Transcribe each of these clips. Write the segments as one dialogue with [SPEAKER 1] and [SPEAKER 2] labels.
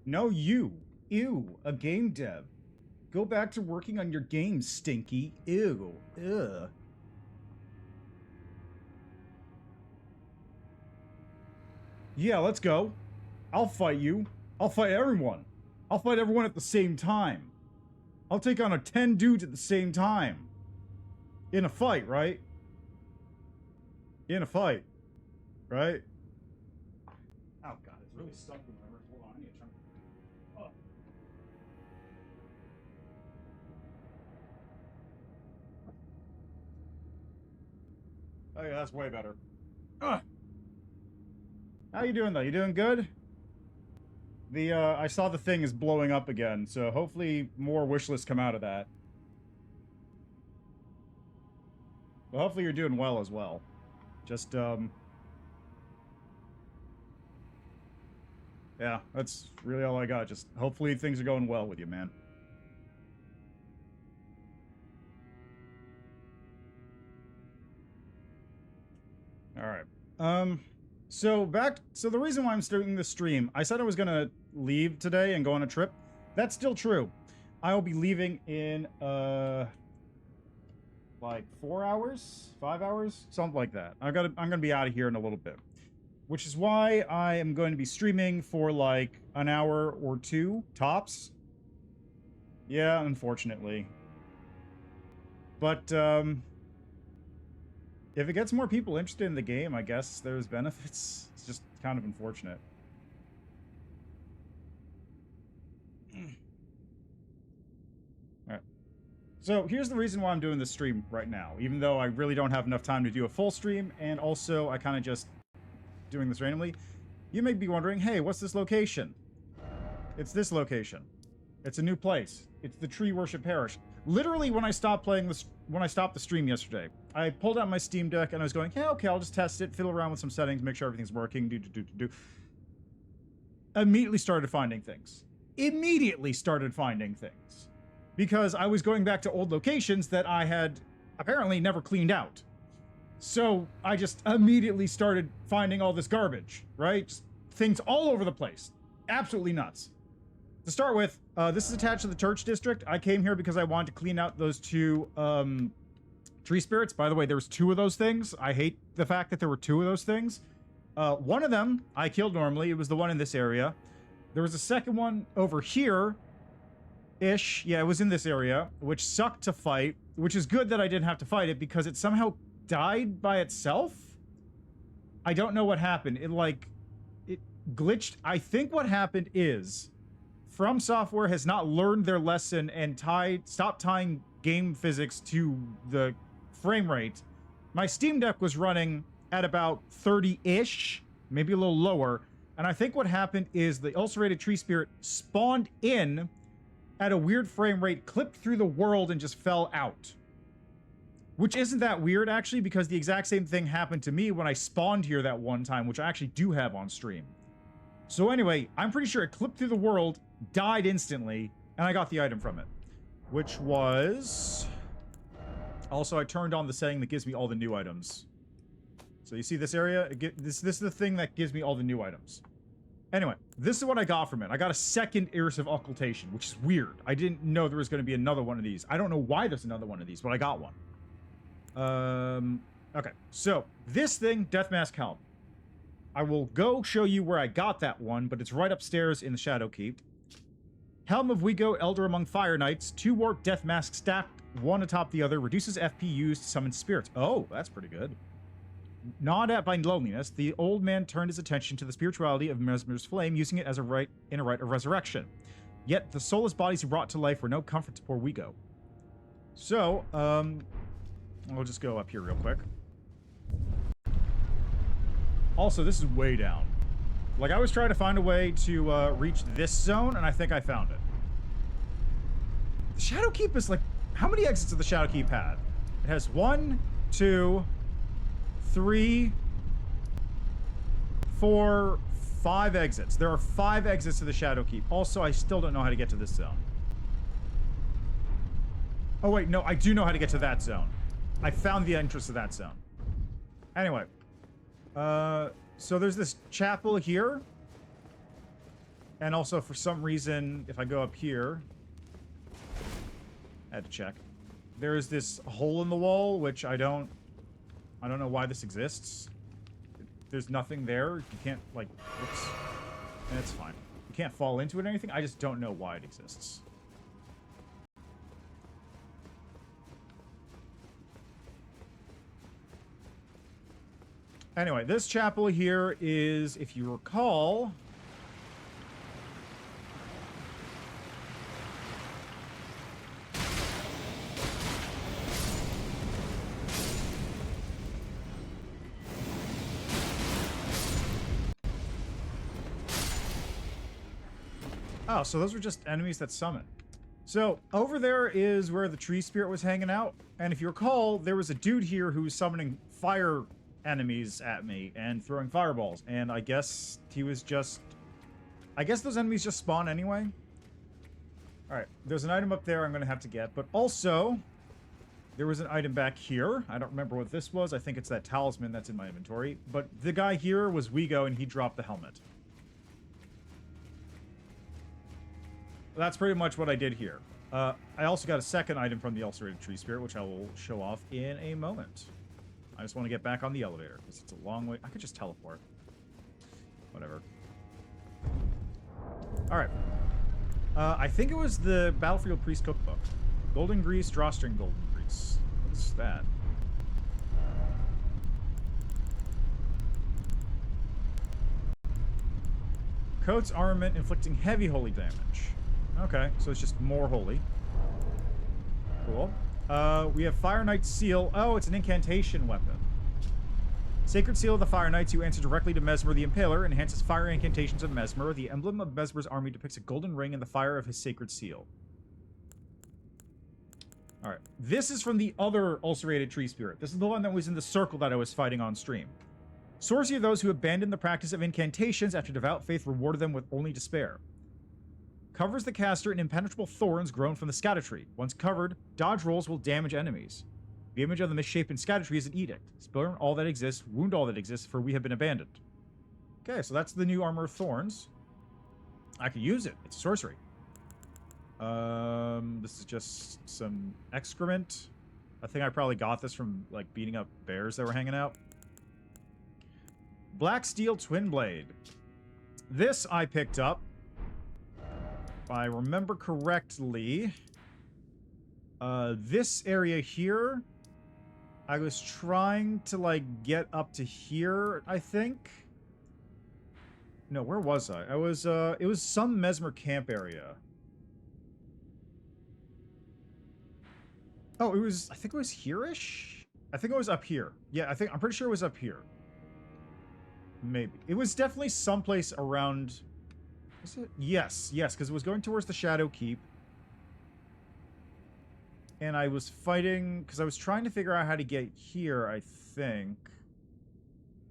[SPEAKER 1] No, you. Ew, a game dev. Go back to working on your game, Stinky. Ew. Ugh. Yeah, let's go. I'll fight you. I'll fight everyone. I'll fight everyone at the same time. I'll take on 10 dudes at the same time. In a fight, right? In a fight. Right? Oh god, it's really stuck with my wrist. Hold on, I need to turn. Oh. Oh yeah, that's way better. Ugh. How you doing though? You doing good? I saw the thing is blowing up again, so hopefully more wish lists come out of that. But hopefully you're doing well as well. Just, yeah, that's really all I got. Just hopefully things are going well with you, man. Alright. So the reason why I'm starting this stream, I said I was gonna leave today and go on a trip. That's still true. I will be leaving in, like 4 hours? 5 hours? Something like that. I'm gonna be out of here in a little bit. Which is why I am going to be streaming for like an hour or two, tops. Yeah, unfortunately. But, if it gets more people interested in the game, I guess there's benefits. It's just kind of unfortunate. Alright. So, here's the reason why I'm doing this stream right now, even though I really don't have enough time to do a full stream, and also I kind of just doing this randomly. You may be wondering, hey, what's this location? It's this location. It's a new place. It's the Tree Worship Parish. Literally, when I stopped playing this, when I stopped the stream yesterday, I pulled out my Steam Deck and I was going, yeah, okay, I'll just test it, fiddle around with some settings, make sure everything's working, do. Immediately started finding things. Immediately started finding things. Because I was going back to old locations that I had apparently never cleaned out. So I just immediately started finding all this garbage, right? Just things all over the place. Absolutely nuts. To start with, this is attached to the church district. I came here because I wanted to clean out those two, tree spirits. By the way, there was 2 of those things. I hate the fact that there were 2 of those things. One of them I killed normally. It was the one in this area. There was a second one over here-ish. Yeah, it was in this area, which sucked to fight, which is good that I didn't have to fight it because it somehow died by itself. I don't know what happened. It glitched. I think what happened is FromSoftware has not learned their lesson and stopped tying game physics to the frame rate. My Steam Deck was running at about 30-ish, maybe a little lower, and I think what happened is the ulcerated tree spirit spawned in at a weird frame rate, clipped through the world, and just fell out. Which isn't that weird, actually, because the exact same thing happened to me when I spawned here that one time, which I actually do have on stream. So anyway, I'm pretty sure it clipped through the world, died instantly, and I got the item from it. Which was... Also, I turned on the setting that gives me all the new items. So you see this area? This is the thing that gives me all the new items. Anyway, this is what I got from it. I got a second Iris of Occultation, which is weird. I didn't know there was going to be another one of these. I don't know why there's another one of these, but I got one. Okay. So, this thing, Death Mask Helm. I will go show you where I got that one, but it's right upstairs in the Shadow Keep. Helm of Wigo, Elder Among Fire Knights, 2 Warp Death Mask stacked, one atop the other, reduces FP used to summon spirits. Oh, that's pretty good. Gnawed at by loneliness, the old man turned his attention to the spirituality of Mesmer's flame, using it as a rite of resurrection. Yet, the soulless bodies he brought to life were no comfort to poor Wigo. So, we'll just go up here real quick. Also, this is way down. Like, I was trying to find a way to reach this zone, and I think I found it. The Shadow Keep is like... How many exits does the Shadow Keep have? It has 1, 2, 3, 4, 5 exits. There are 5 exits to the Shadow Keep. Also, I still don't know how to get to this zone. Oh, wait, no, I do know how to get to that zone. I found the entrance to that zone. Anyway. So there's this chapel here. And also, for some reason, if I go up here... I had to check. There is this hole in the wall, which I don't know why this exists. There's nothing there. You can't, like... Oops. And it's fine. You can't fall into it or anything. I just don't know why it exists. Anyway, this chapel here is, if you recall... Oh, so those were just enemies that summon. So, over there is where the tree spirit was hanging out. And if you recall, there was a dude here who was summoning fire enemies at me and throwing fireballs. And I guess he was just... I guess those enemies just spawn anyway. Alright, there's an item up there I'm going to have to get. But also, there was an item back here. I don't remember what this was. I think it's that talisman that's in my inventory. But the guy here was Wego, and he dropped the helmet. That's pretty much what I did here. I also got a second item from the ulcerated tree spirit, which I will show off in a moment. I just want to get back on the elevator, because it's a long way. I could just teleport. Whatever. Alright. I think it was the Battlefield Priest Cookbook. Golden Grease, Drawstring Golden Grease. What's that? Coats armament inflicting heavy holy damage. Okay, so it's just more holy. Cool. We have Fire Knight's Seal. Oh, it's an incantation weapon. Sacred Seal of the Fire Knights, you answer directly to Mesmer the Impaler, enhances fire incantations of Mesmer. The emblem of Mesmer's army depicts a golden ring in the fire of his sacred seal. Alright. This is from the other ulcerated tree spirit. This is the one that was in the circle that I was fighting on stream. Sorcery of those who abandon the practice of incantations after devout faith rewarded them with only despair. Covers the caster in impenetrable thorns grown from the scatter-tree. Once covered, dodge rolls will damage enemies. The image of the misshapen scatter-tree is an edict. Spurn all that exists, wound all that exists, for we have been abandoned. Okay, so that's the new Armor of Thorns. I can use it. It's a sorcery. This is just some excrement. I think I probably got this from, like, beating up bears that were hanging out. Black Steel Twin Blade. This I picked up. If I remember correctly, this area here, I was trying to, like, get up to here, I think. No, where was I? It was some Mesmer camp area. Oh, I think it was here-ish? I think it was up here. Yeah, I'm pretty sure it was up here. Maybe. It was definitely someplace around... Was it? Yes, because it was going towards the Shadow Keep. And I was fighting... Because I was trying to figure out how to get here, I think.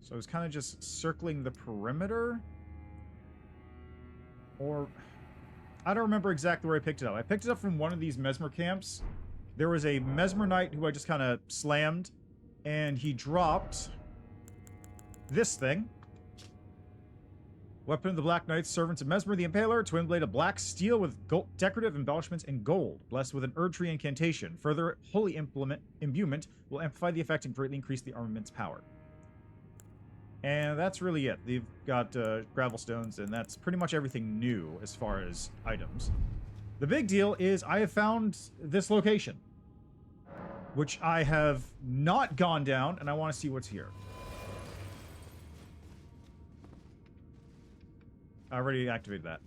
[SPEAKER 1] So I was kind of just circling the perimeter. Or... I don't remember exactly where I picked it up. I picked it up from one of these Mesmer camps. There was a Mesmer Knight who I just kind of slammed. And he dropped... this thing. Weapon of the Black Knights, servants of Mesmer the Impaler, twin blade of black steel with decorative embellishments in gold, blessed with an Erdtree incantation. Further, holy imbuement will amplify the effect and greatly increase the armament's power. And that's really it. They've got gravel stones, and that's pretty much everything new as far as items. The big deal is I have found this location, which I have not gone down, and I want to see what's here. I already activated that.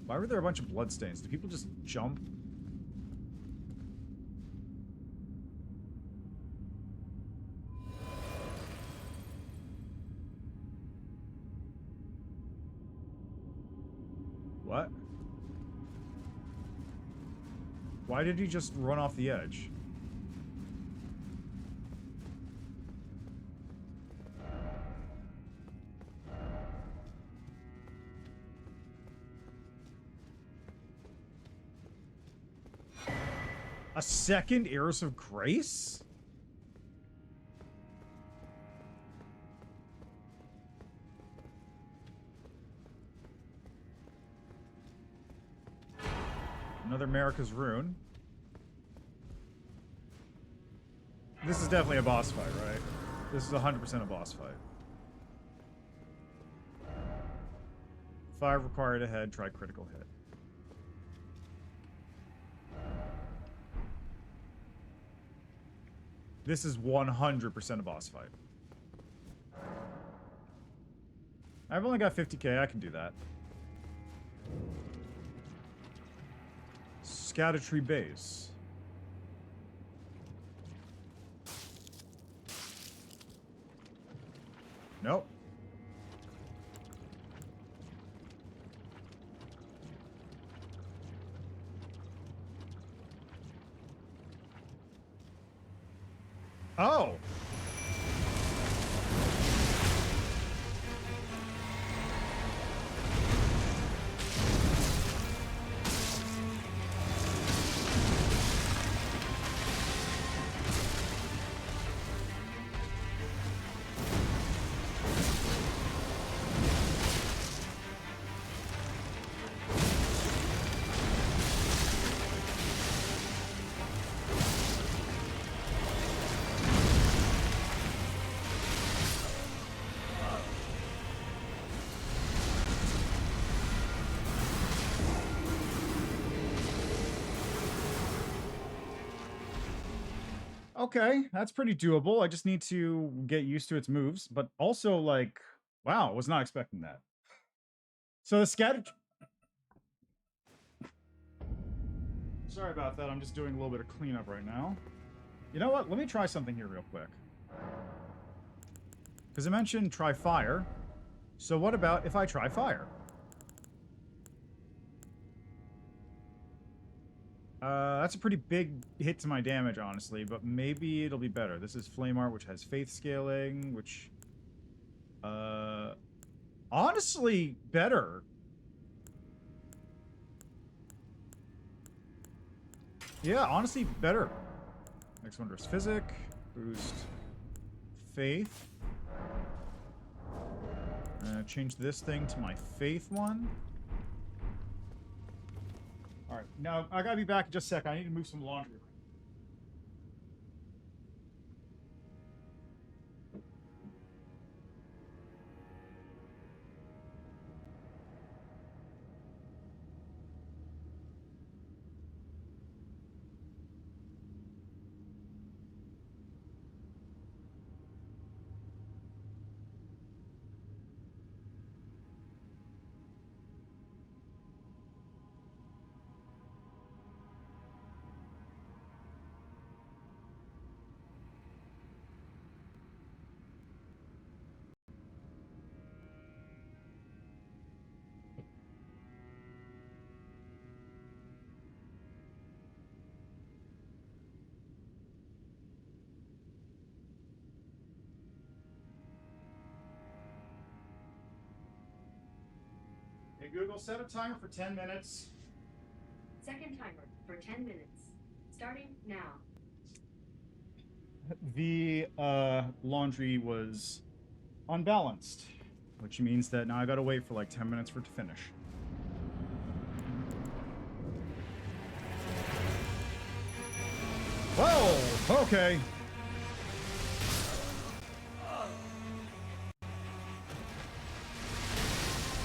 [SPEAKER 1] Why were there a bunch of bloodstains? Do people just jump? What? Why did he just run off the edge? A second Eros of Grace? Another Marika's Rune. This is definitely a boss fight, right? This is 100% a boss fight. 5 required ahead, try critical hit. This is 100% a boss fight. I've only got 50k, I can do that. Erdtree base. Nope. Oh! Okay, that's pretty doable. I just need to get used to its moves, but also, like, wow, was not expecting that. So the scatter... Sorry about that, I'm just doing a little bit of cleanup right now. You know what? Let me try something here real quick. Because I mentioned try fire. So what about if I try fire? That's a pretty big hit to my damage, honestly, but maybe it'll be better. This is Flame Art, which has faith scaling, which... honestly, better. Yeah, honestly, better. Next Wondrous Physic. Boost faith. Change this thing to my faith one. Alright, now I gotta be back in just a sec. I need to move some laundry. Hey Google, set a timer for 10 minutes.
[SPEAKER 2] Second timer for 10 minutes. Starting now.
[SPEAKER 1] The laundry was unbalanced, which means that now I gotta wait for like 10 minutes for it to finish. Whoa! Okay.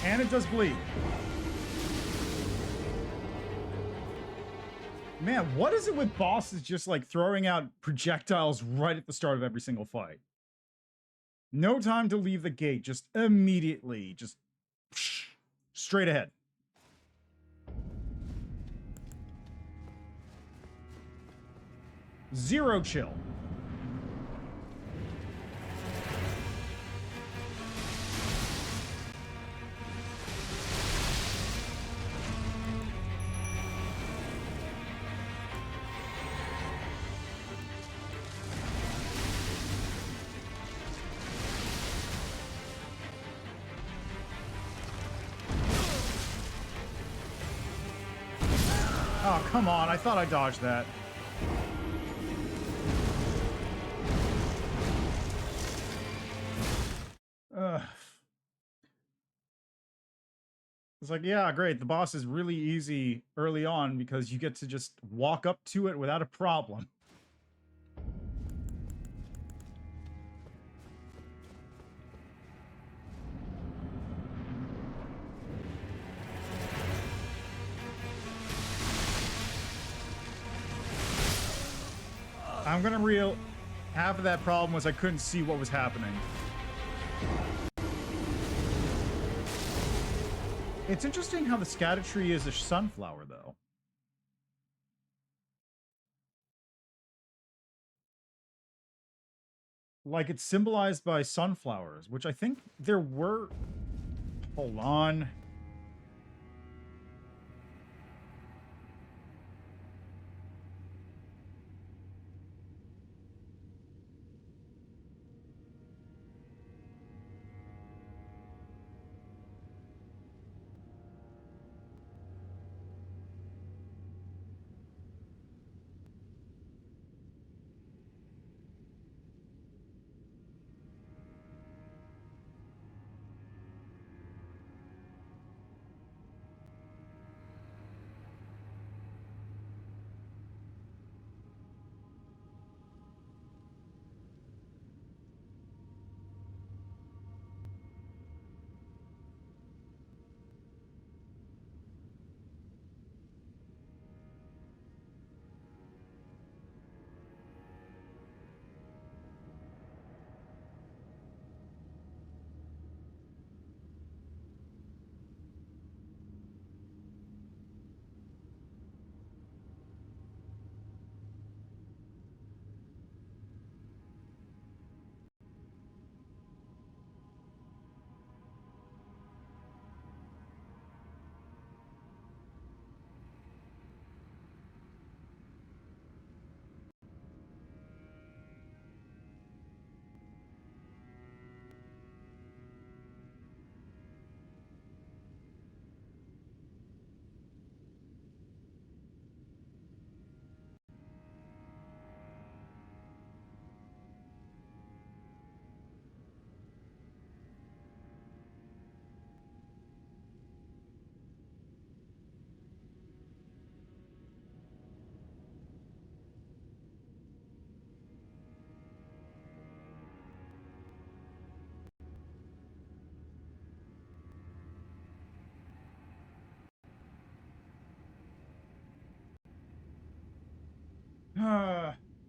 [SPEAKER 1] And it does bleed. Man, what is it with bosses just like throwing out projectiles right at the start of every single fight? No time to leave the gate, just immediately, just straight ahead. Zero chill. Oh, come on. I thought I dodged that. It's like, yeah, great. The boss is really easy early on because you get to just walk up to it without a problem. I'm gonna half of that problem was I couldn't see what was happening. It's interesting how the scatter tree is a sunflower, though. Like, it's symbolized by sunflowers, which I think there were... Hold on.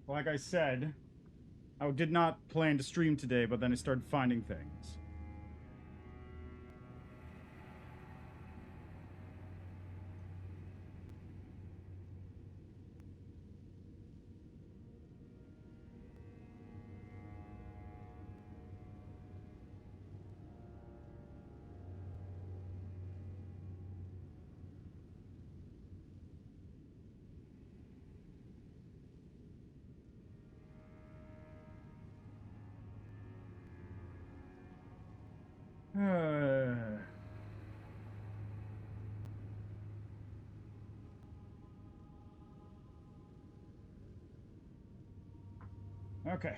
[SPEAKER 1] Like I said, I did not plan to stream today, but then I started finding things. Okay,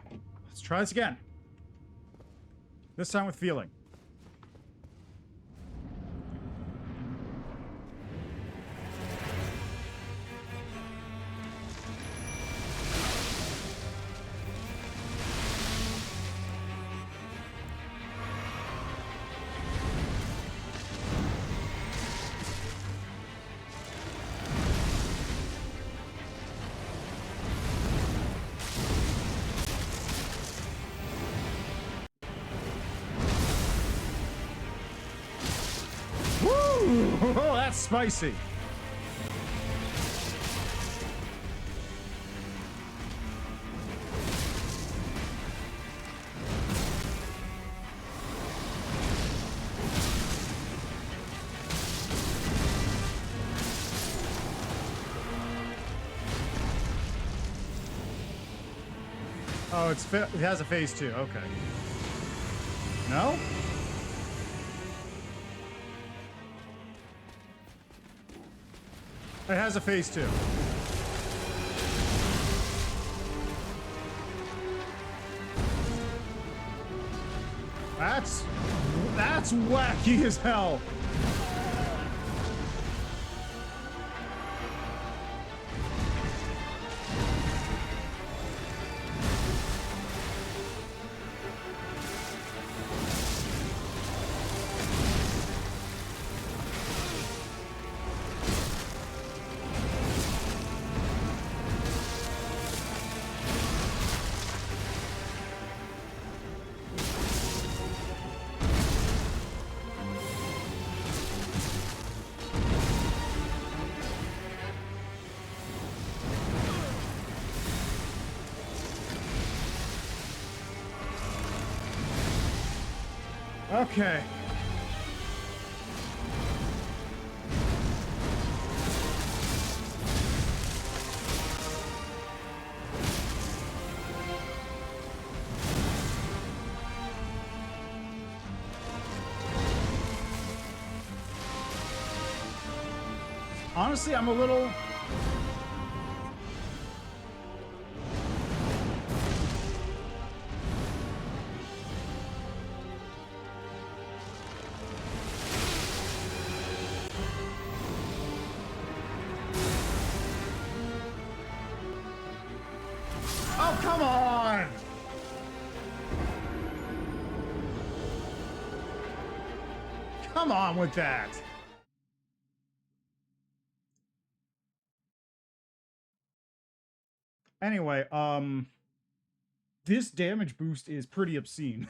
[SPEAKER 1] let's try this again. This time with feeling. Oh, that's spicy. Oh, it has a phase 2. Okay. No? It has a phase 2. That's wacky as hell. Okay. Honestly, I'm a little... Oh, come on! Come on with that! Anyway, this damage boost is pretty obscene.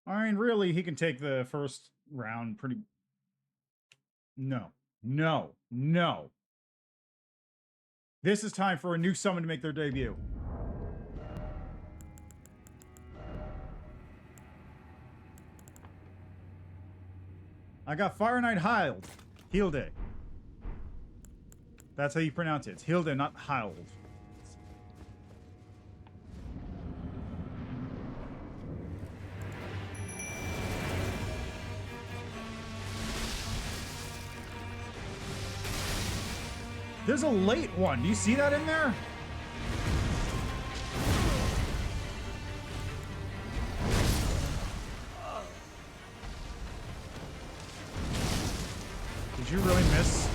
[SPEAKER 1] I mean, really, he can take the first round pretty... No. No. No. This is time for a new summon to make their debut. I got Fire Knight Hilde. Hilde. That's how you pronounce it. It's Hilde, not Hilde. There's a late one. Do you see that in there? Did you really miss?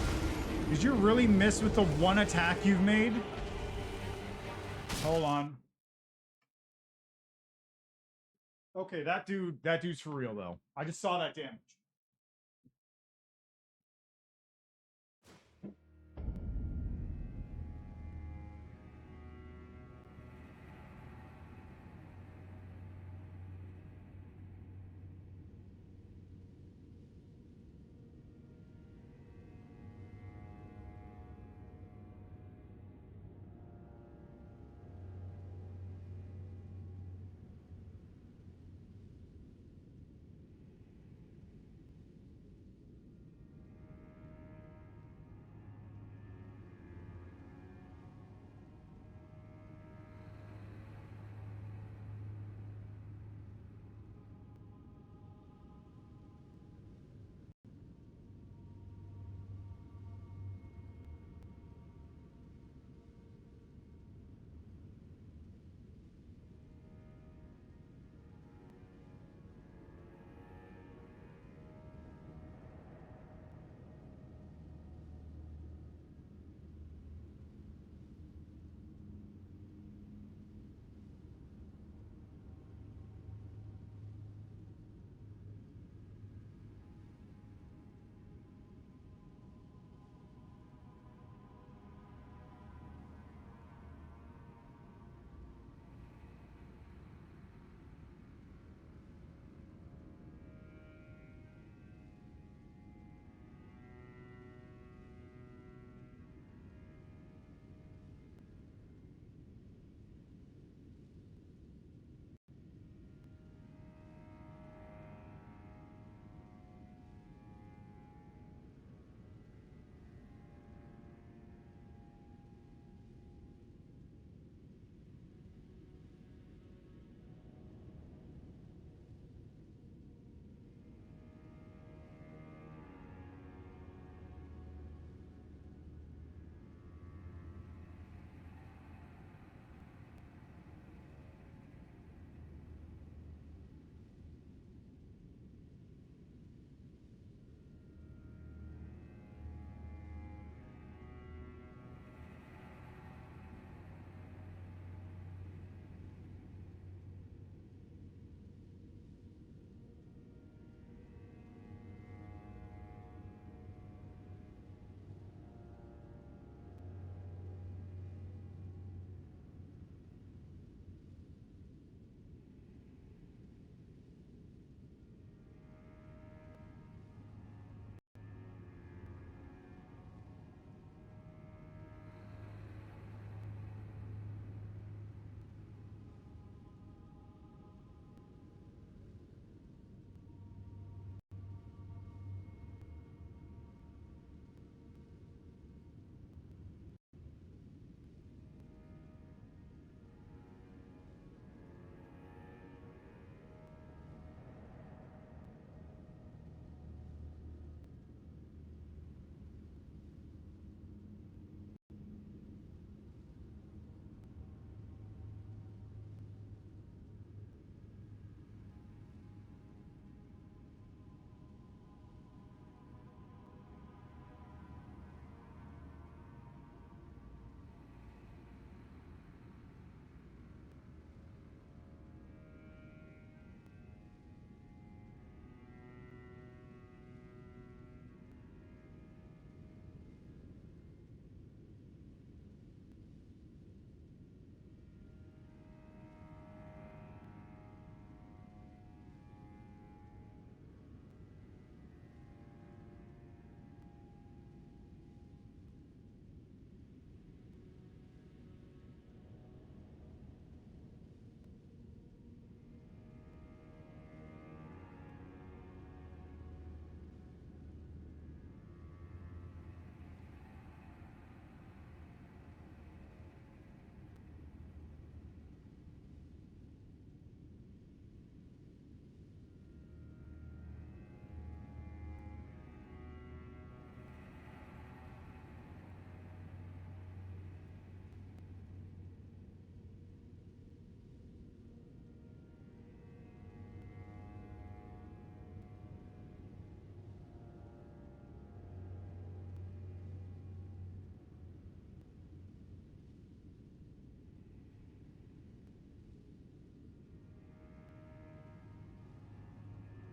[SPEAKER 1] Did you really miss with the one attack you've made? Hold on. Okay, that dude's for real though. I just saw that damage.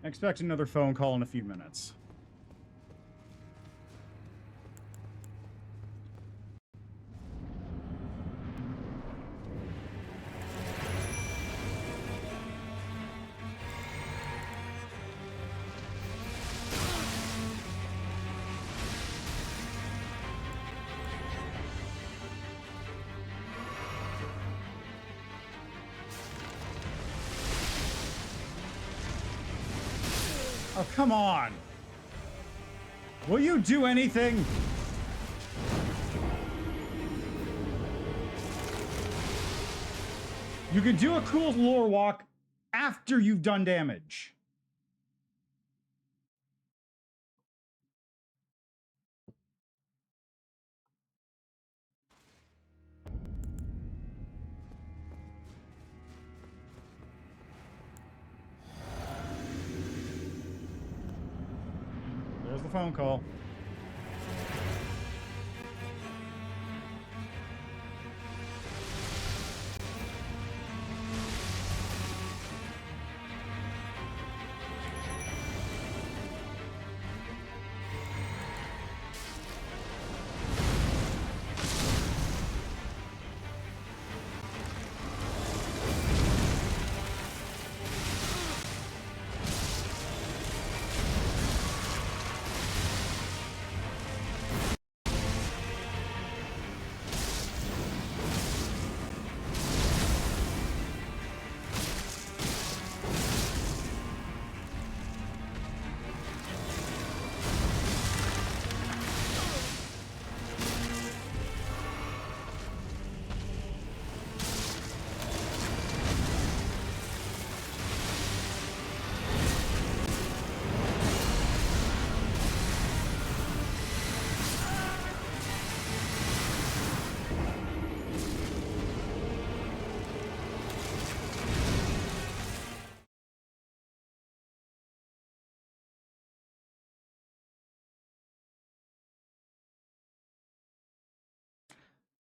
[SPEAKER 1] Expect another phone call in a few minutes. Oh, come on. Will you do anything? You can do a cool lore walk after you've done damage. There's the phone call.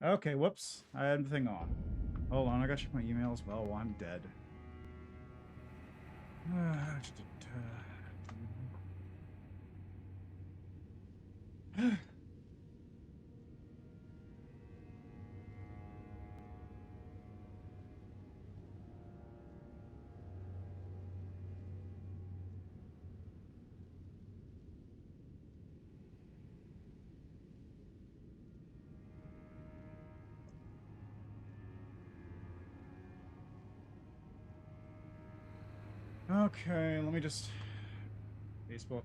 [SPEAKER 1] Okay, whoops. I had the thing on. Hold on, I gotta check my email as well while I'm dead. Okay, let me just... Facebook.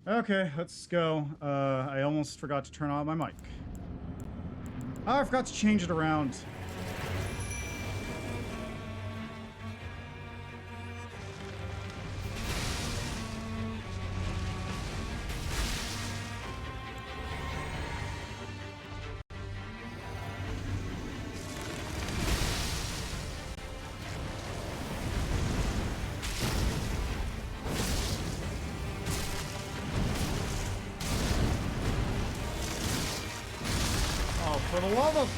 [SPEAKER 1] Okay, let's go. I almost forgot to turn on my mic. Oh, I forgot to change it around. the love of...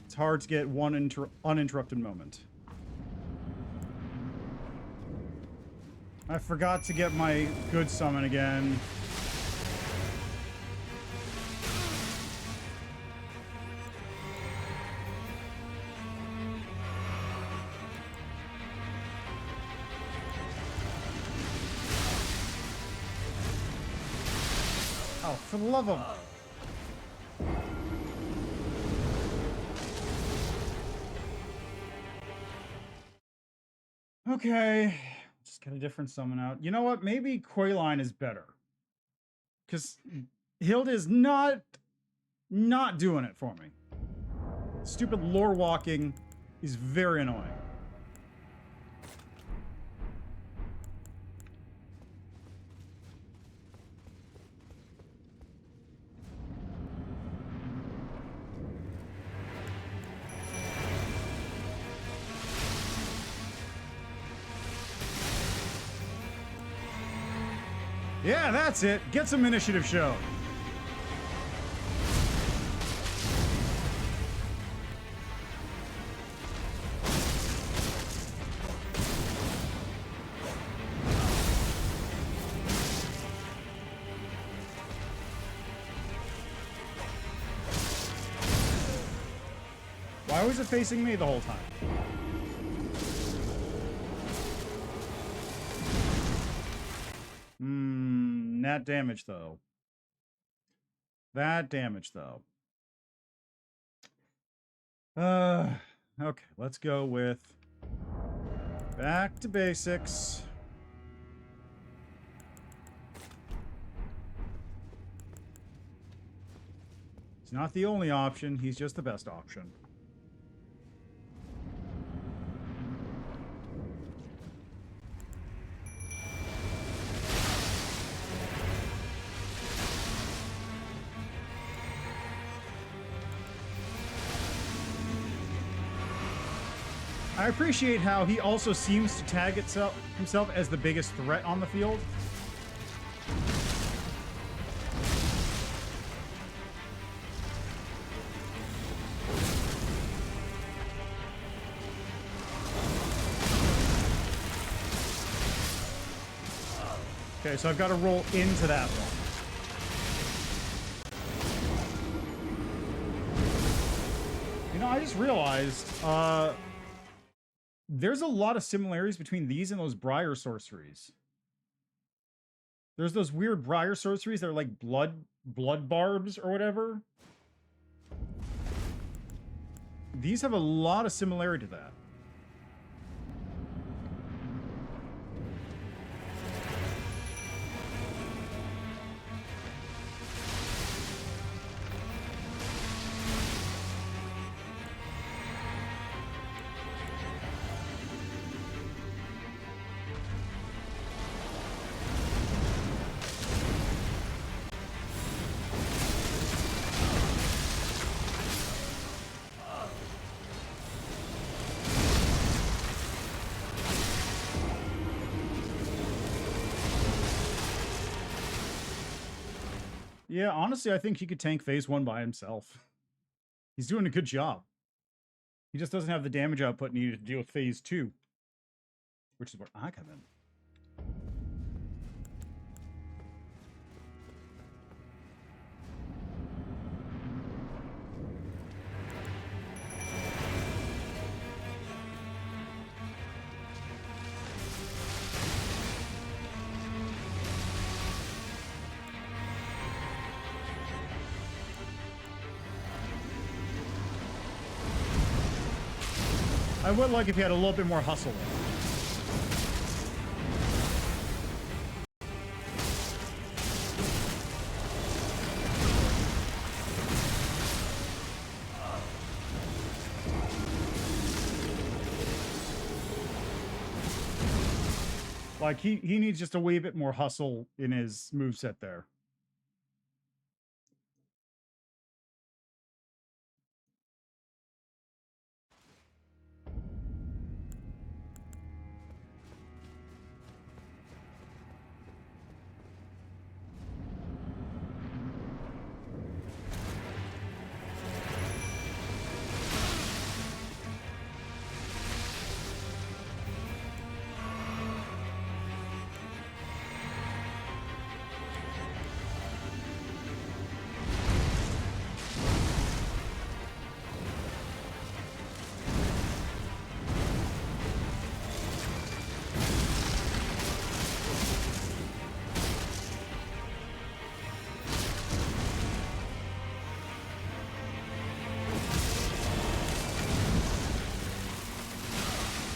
[SPEAKER 1] It's hard to get one uninterrupted moment. I forgot to get my good summon again. Oh, for the love of... Okay, just get a different summon out. You know what? Maybe Quayline is better. Because Hilda is not doing it for me. Stupid lore walking is very annoying. Yeah, that's it. Get some initiative show. Why was it facing me the whole time? That damage, though. That damage, though. Okay, let's go with back to basics. He's not the only option, he's just the best option. I appreciate how he also seems to tag himself as the biggest threat on the field. Okay, so I've got to roll into that one. You know, I just realized, there's a lot of similarities between these and those Briar sorceries. There's those weird Briar sorceries that are like blood barbs or whatever. These have a lot of similarity to that. Yeah, honestly, I think he could tank phase 1 by himself. He's doing a good job. He just doesn't have the damage output needed to deal with phase 2. Which is where I come in. I would like if he had a little bit more hustle. Like, he needs just a wee bit more hustle in his moveset there.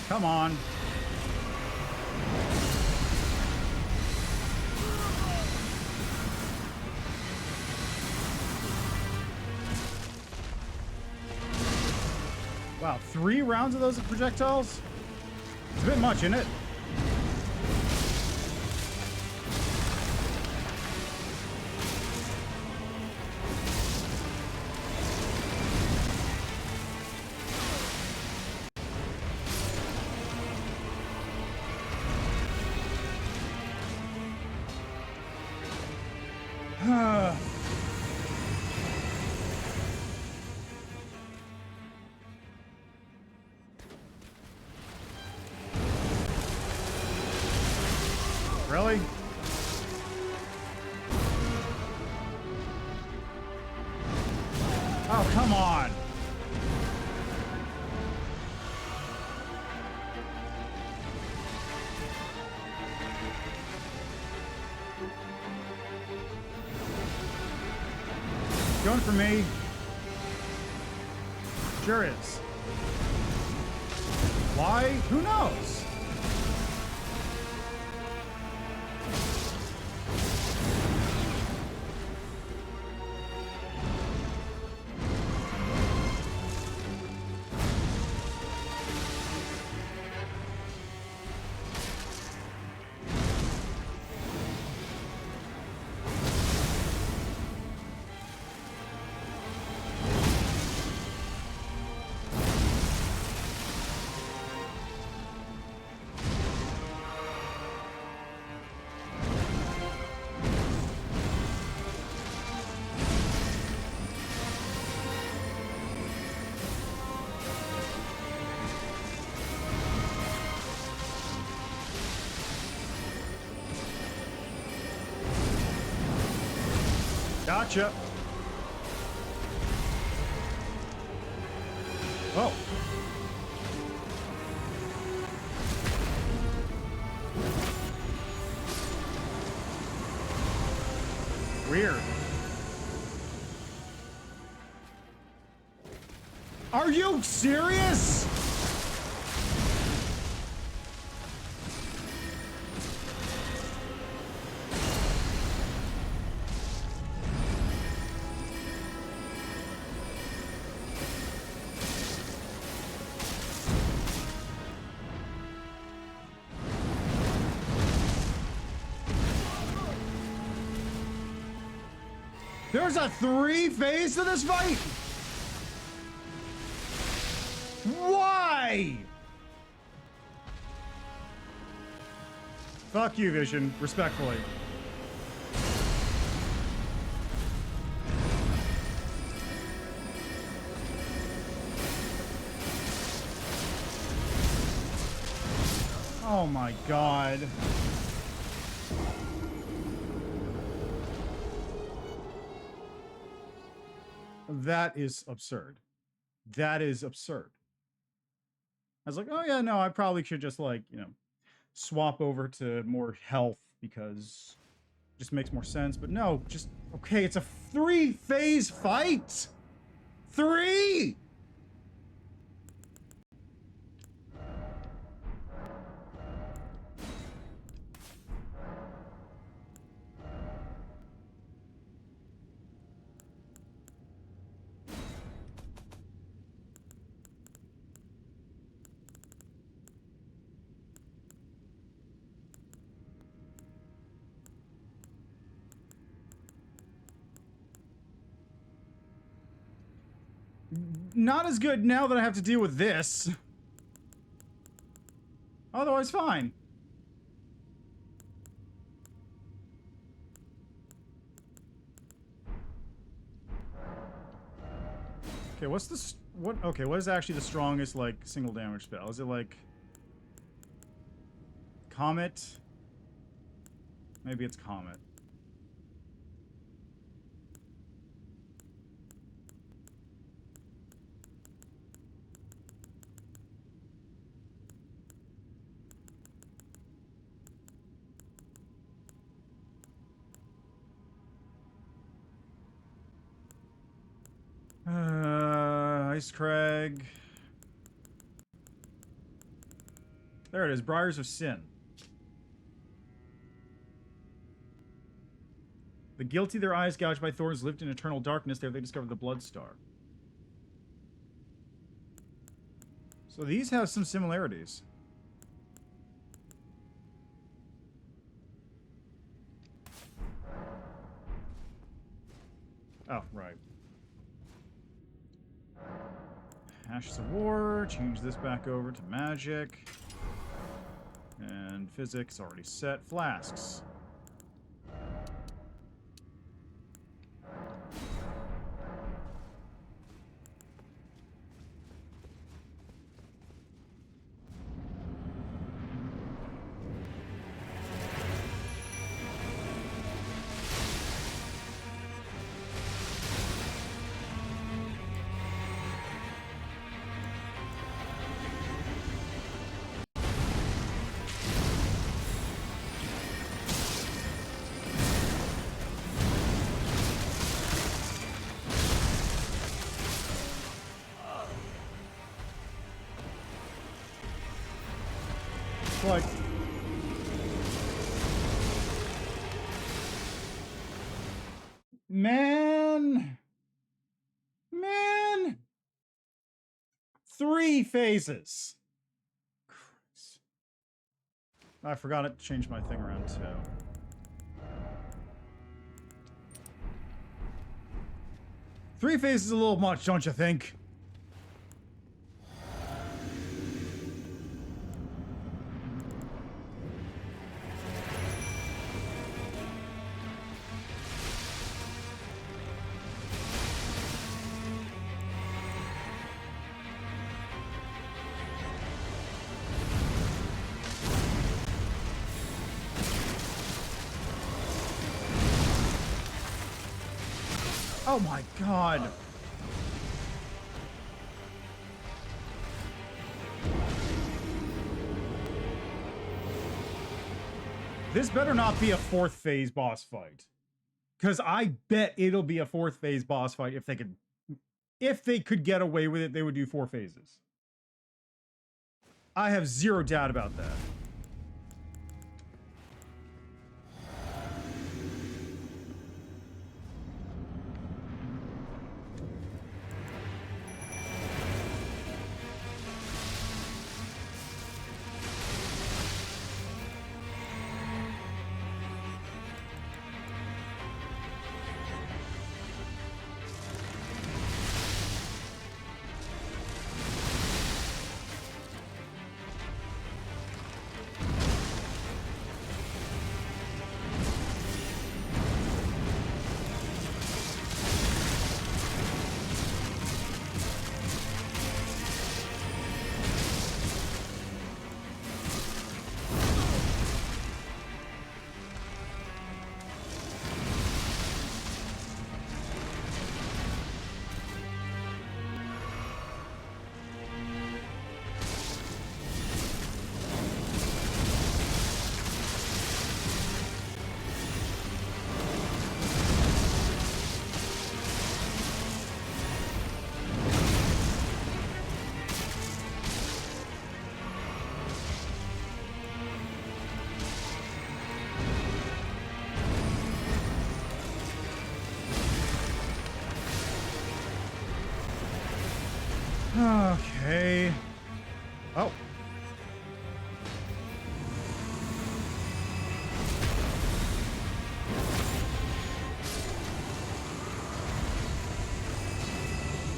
[SPEAKER 1] Come on. Wow, 3 rounds of those projectiles? It's a bit much, isn't it? Really? Oh, come on. Going for me. Sure is. Why? Who knows? Gotcha. Oh. Weird. Are you serious? There's a 3-phase to this fight? Why? Fuck you, Vision. Respectfully. Oh my god. That is absurd. That is absurd. I was like, oh yeah, no, I probably should just like, you know, swap over to more health because it just makes more sense. But no, just, okay, it's a 3-phase fight! 3! Not as good now that I have to deal with this. Otherwise, fine. Okay, what's the... Okay, what is actually the strongest, like, single damage spell? Is it, like... Comet? Maybe it's Comet. Ice Crag. There it is, Briars of Sin. The guilty, their eyes gouged by thorns, lived in eternal darkness. There they discovered the Blood Star. So these have some similarities. Oh, right. Ashes of War. Change this back over to magic. And physics already set. Flasks. Like, man, 3 phases. Christ. I forgot to change my thing around too. Three phases is a little much, don't you think? Oh my god. This better not be a 4th phase boss fight. Because I bet it'll be a 4th phase boss fight if they could get away with it, they would do 4 phases. I have zero doubt about that. Okay. Oh.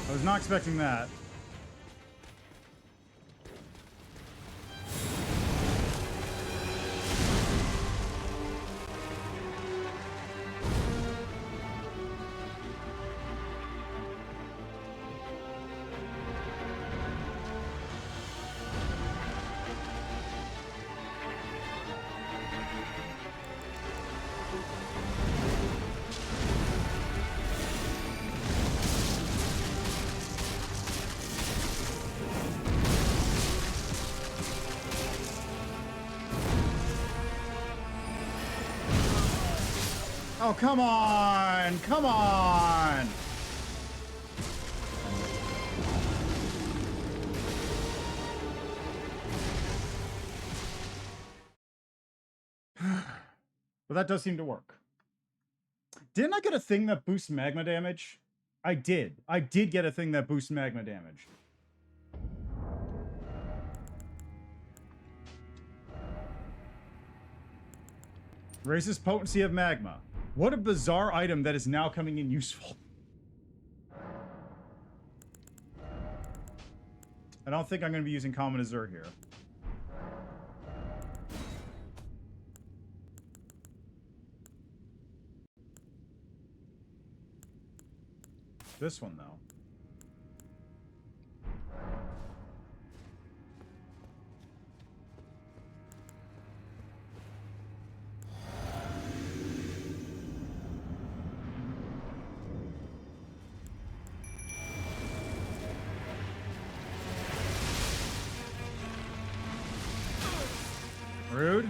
[SPEAKER 1] I was not expecting that. Oh, come on! Come on! But that does seem to work. Didn't I get a thing that boosts magma damage? I did. I did get a thing that boosts magma damage. Raises potency of magma. What a bizarre item that is now coming in useful. I don't think I'm going to be using Common Azure here. This one, though. Rude.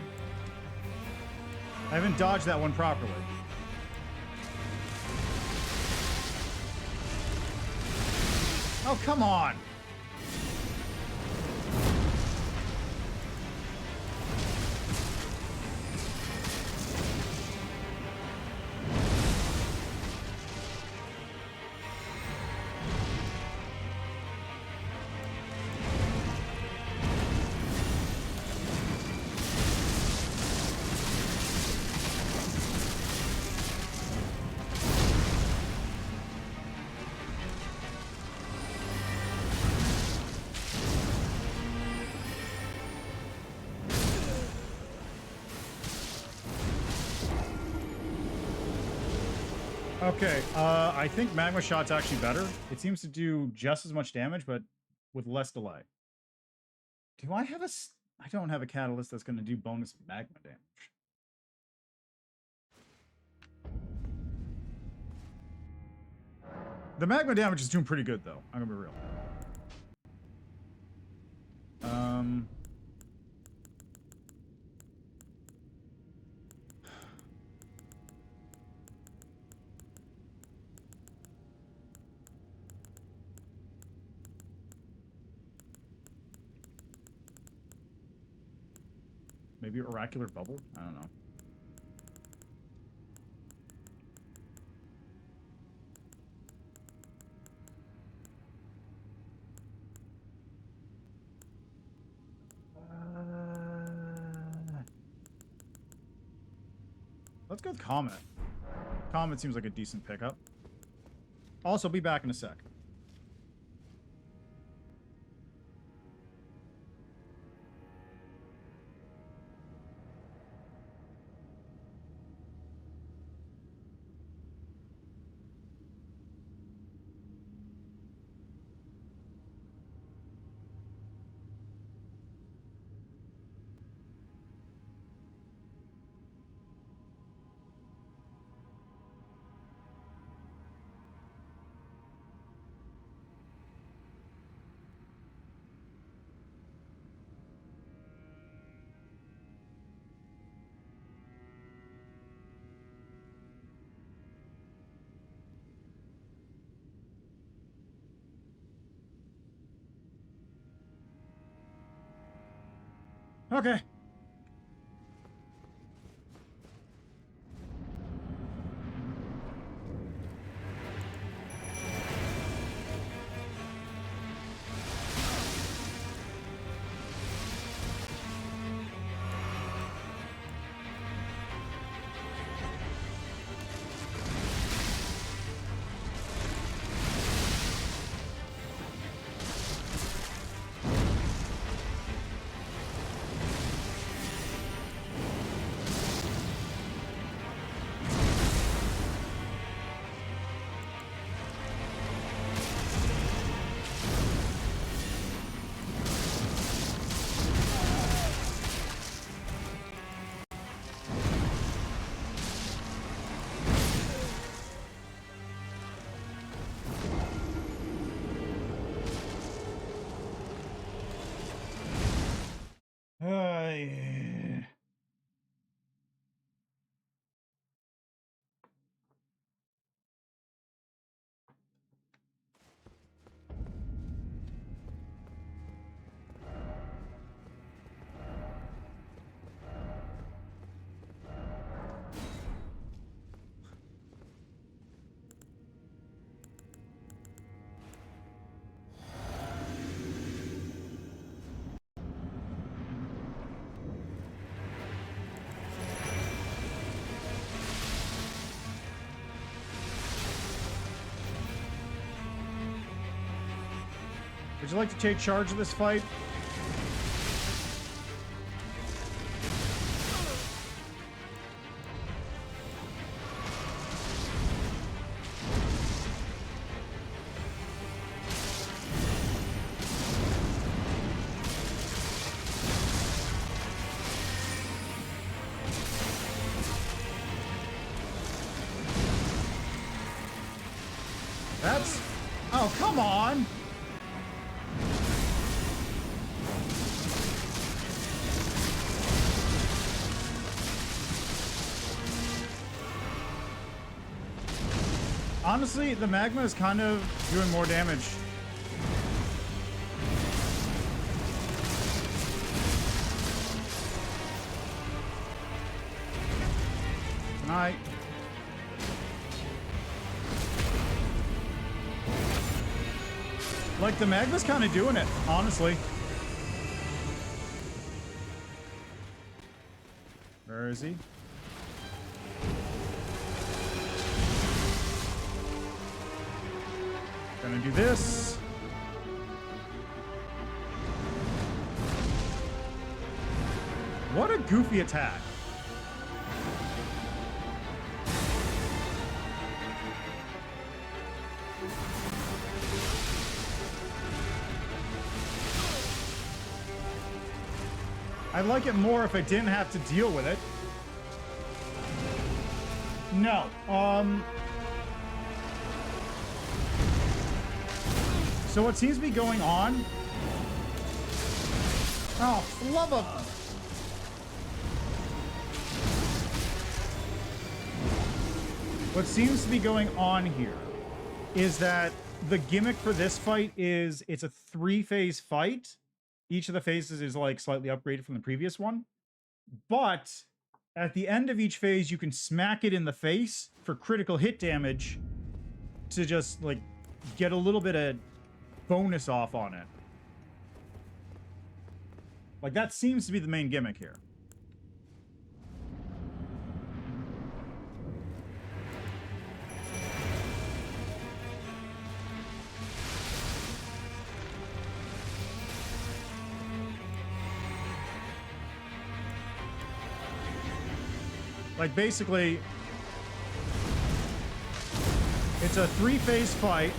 [SPEAKER 1] I haven't dodged that one properly. Oh, come on! Okay, I think Magma Shot's actually better. It seems to do just as much damage, but with less delay. Do I have a... I don't have a catalyst that's going to do bonus magma damage. The magma damage is doing pretty good, though. I'm going to be real. Maybe Oracular Bubble? I don't know. Let's go with Comet. Comet seems like a decent pickup. Also, be back in a sec. Okay. Would you like to take charge of this fight? That's... Oh, come on! Honestly, the magma is kind of doing more damage. Tonight. Like, the magma's kind of doing it, honestly. Where is he? Gonna do this. What a goofy attack. I'd like it more if I didn't have to deal with it. No. So what seems to be going on... Oh, for love of... What seems to be going on here is that the gimmick for this fight is it's a 3-phase fight. Each of the phases is like slightly upgraded from the previous one. But at the end of each phase, you can smack it in the face for critical hit damage to just like get a little bit of bonus off on it. Like that seems to be the main gimmick here. Like, basically, it's a 3-phase fight.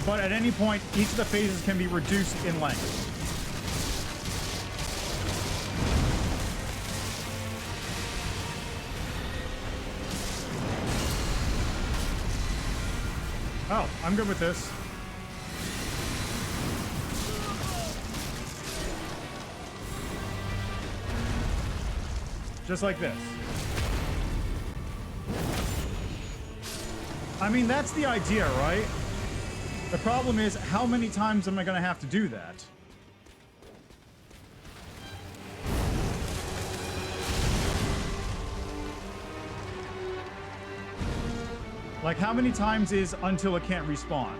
[SPEAKER 1] But at any point, each of the phases can be reduced in length. Oh, I'm good with this. Just like this. I mean, that's the idea, right? The problem is, how many times am I going to have to do that? Like, how many times is until it can't respawn?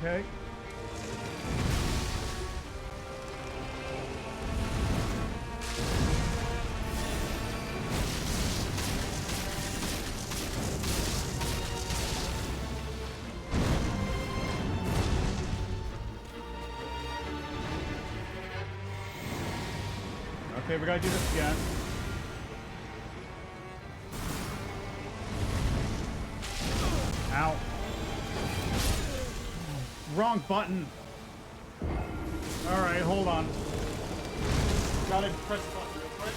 [SPEAKER 1] Okay. Okay, we gotta do this again. Ow. Wrong button. Alright, hold on. Gotta press the button real quick.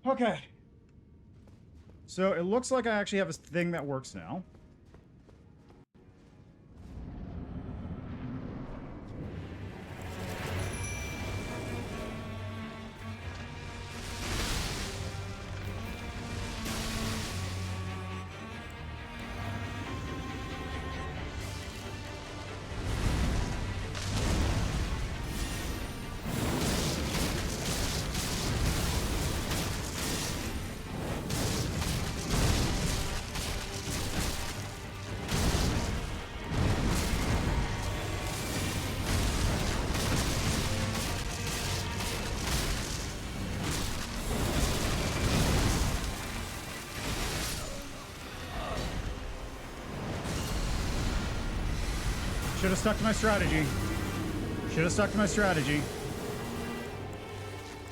[SPEAKER 1] Okay. So it looks like I actually have a thing that works now. Should have stuck to my strategy. Should have stuck to my strategy.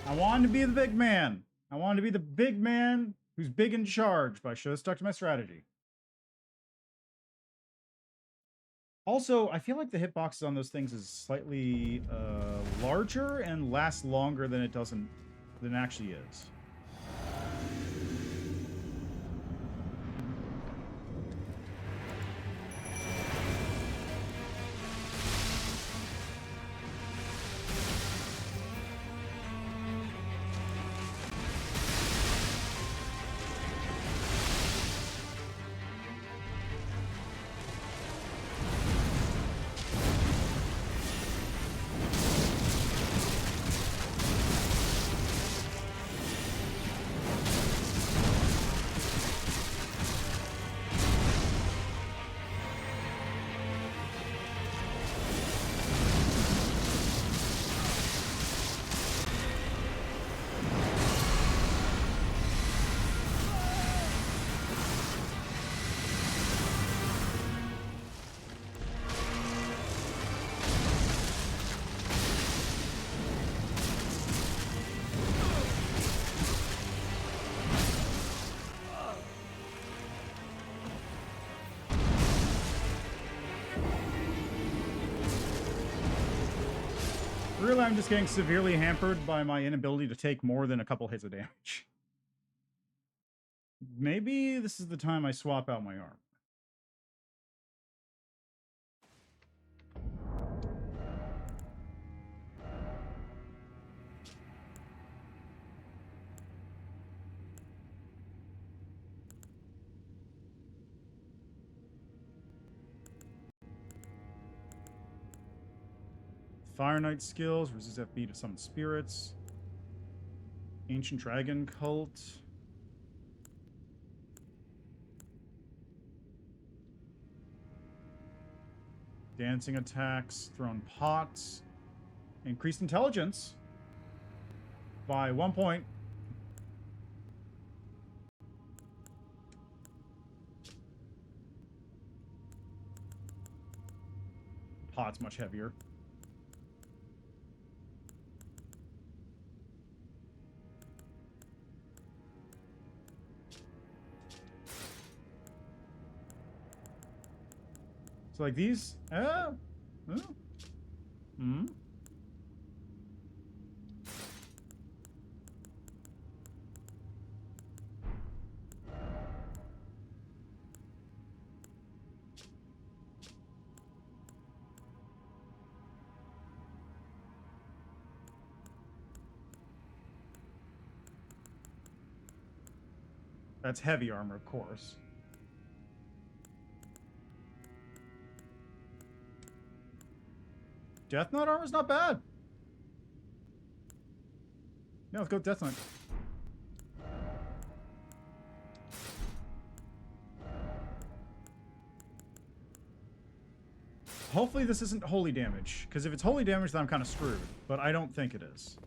[SPEAKER 1] I wanted to be the big man. I wanted to be the big man who's big in charge, but I should have stuck to my strategy. Also, I feel like the hitboxes on those things is slightly larger and lasts longer than it actually is. Really, I'm just getting severely hampered by my inability to take more than a couple hits of damage. Maybe this is the time I swap out my arm. Fire Knight skills, resist FB to summon spirits. Ancient Dragon Cult. Dancing attacks, thrown pots. Increased intelligence by 1 point. Pot's much heavier. So like these, That's heavy armor, of course. Death Knight armor's not bad. Yeah, let's go Death Knight. Hopefully this isn't holy damage, because if it's holy damage, then I'm kind of screwed. But I don't think it is.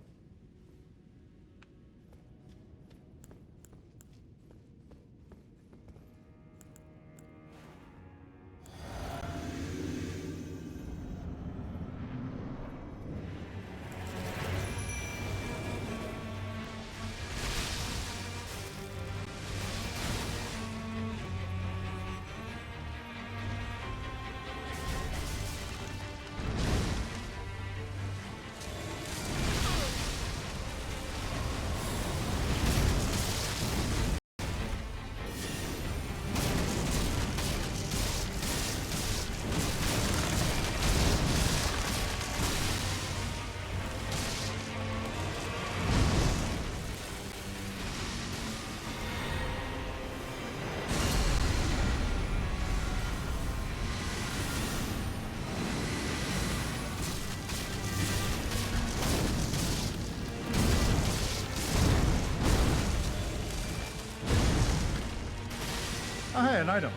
[SPEAKER 1] hey, an item.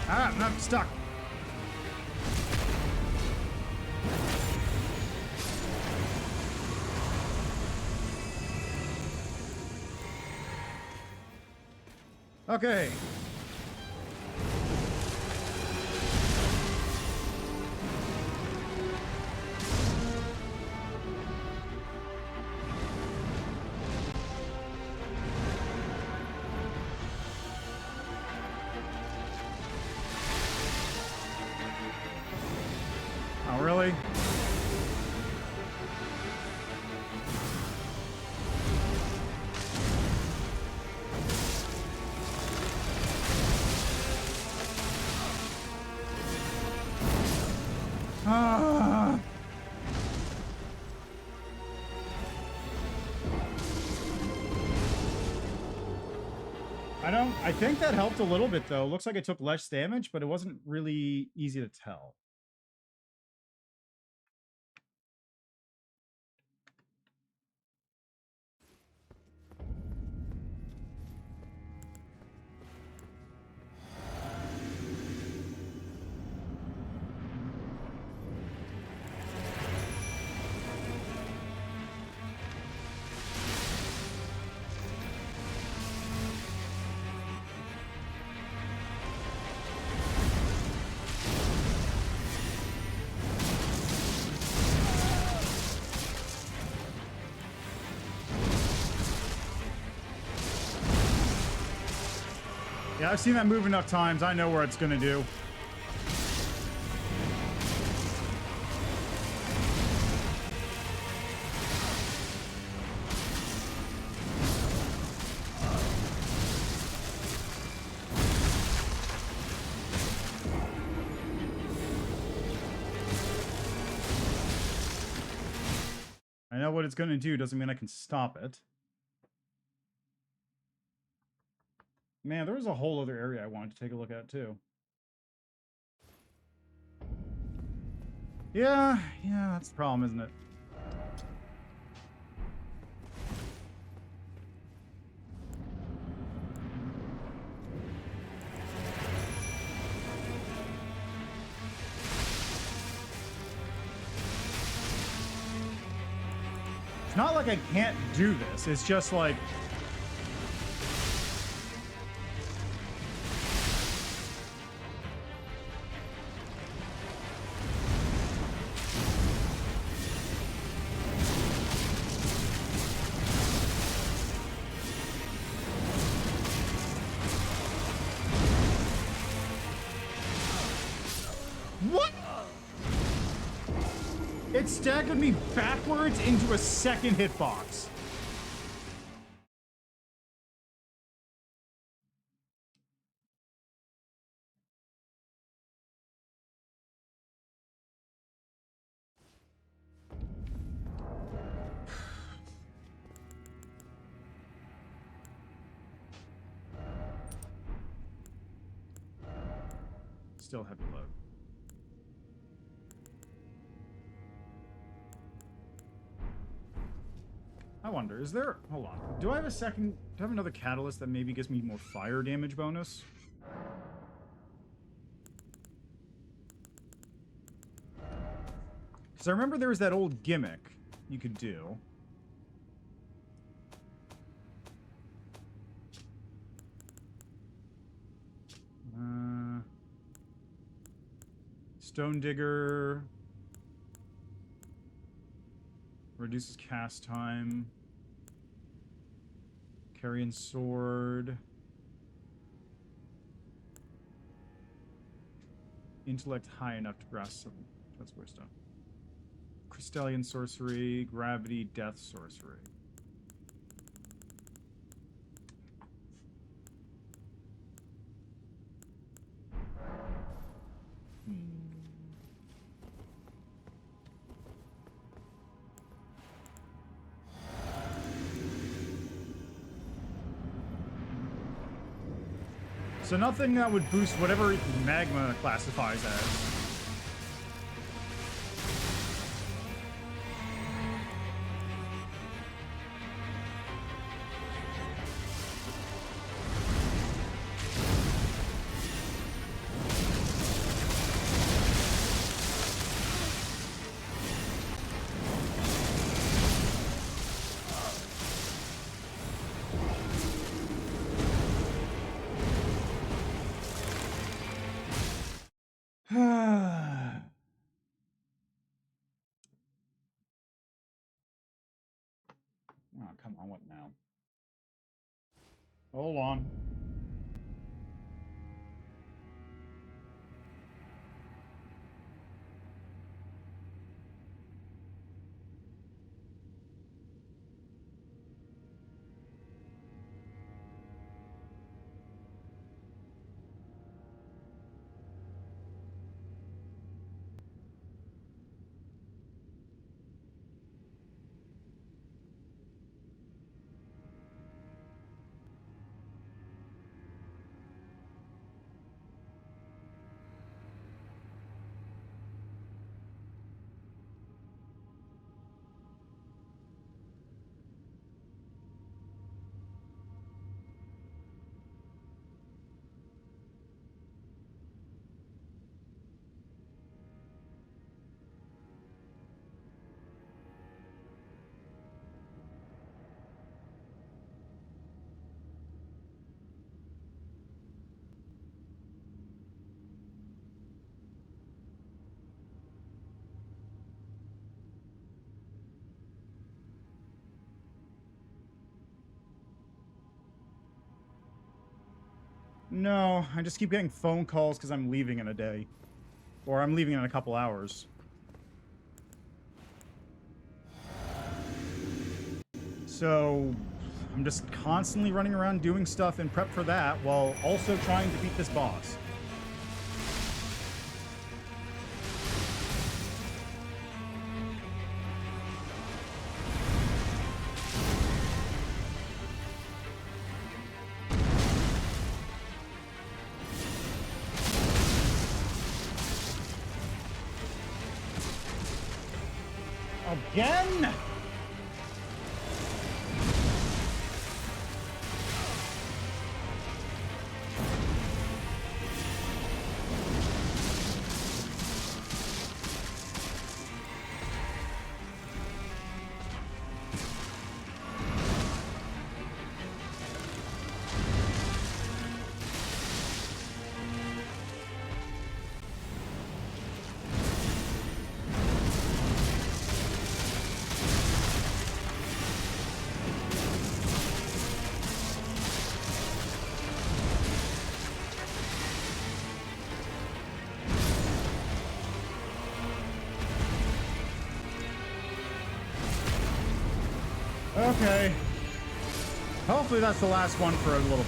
[SPEAKER 1] Ah, I'm stuck. Okay. Oh, really? Ah. I think that helped a little bit, though. Looks like it took less damage, but it wasn't really easy to tell. Yeah, I've seen that move enough times. I know where it's going to do. I know what it's going to do. Doesn't mean I can stop it. Man, there was a whole other area I wanted to take a look at, too. Yeah, that's the problem, isn't it? It's not like I can't do this. It's just like... What? It staggered me backwards into a second hitbox. Still heavy load. I wonder, is there... Hold on. Do I have a second... Do I have another catalyst that maybe gives me more fire damage bonus? Because I remember there was that old gimmick you could do. Stone Digger... Reduces cast time. Carrion Sword. Intellect high enough to grasp some. That's wisdom. Crystallian Sorcery. Gravity. Death Sorcery. So nothing that would boost whatever magma classifies as. Oh, come on, what now? Hold on. No, I just keep getting phone calls because I'm leaving in a day. Or I'm leaving in a couple hours. So, I'm just constantly running around doing stuff in prep for that, while also trying to beat this boss. Again? Okay. Hopefully that's the last one for a little bit.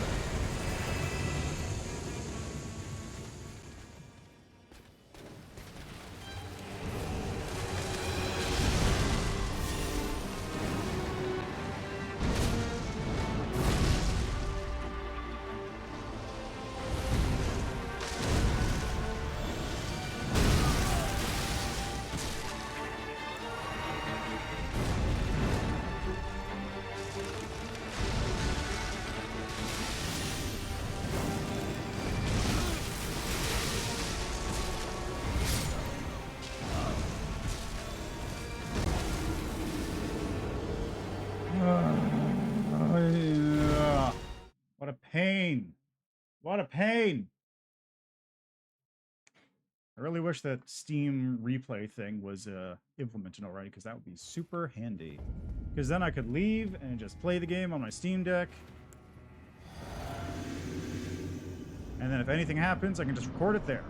[SPEAKER 1] What a pain. What a pain. I really wish that Steam replay thing was implemented already, because that would be super handy. Because then I could leave and just play the game on my Steam Deck. And then if anything happens, I can just record it there.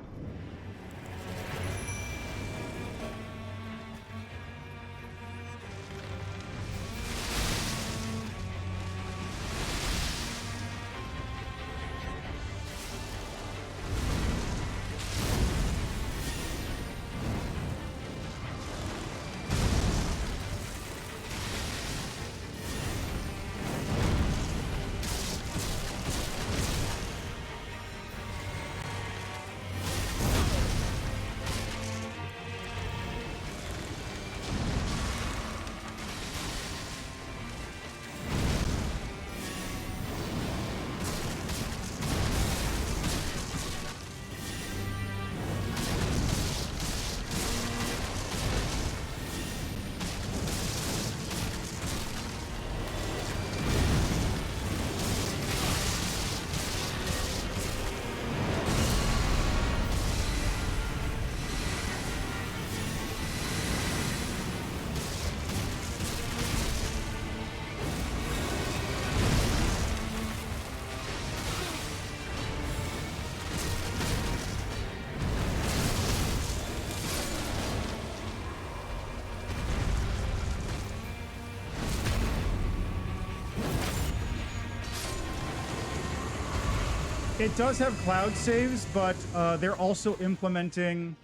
[SPEAKER 1] It does have cloud saves, but they're also implementing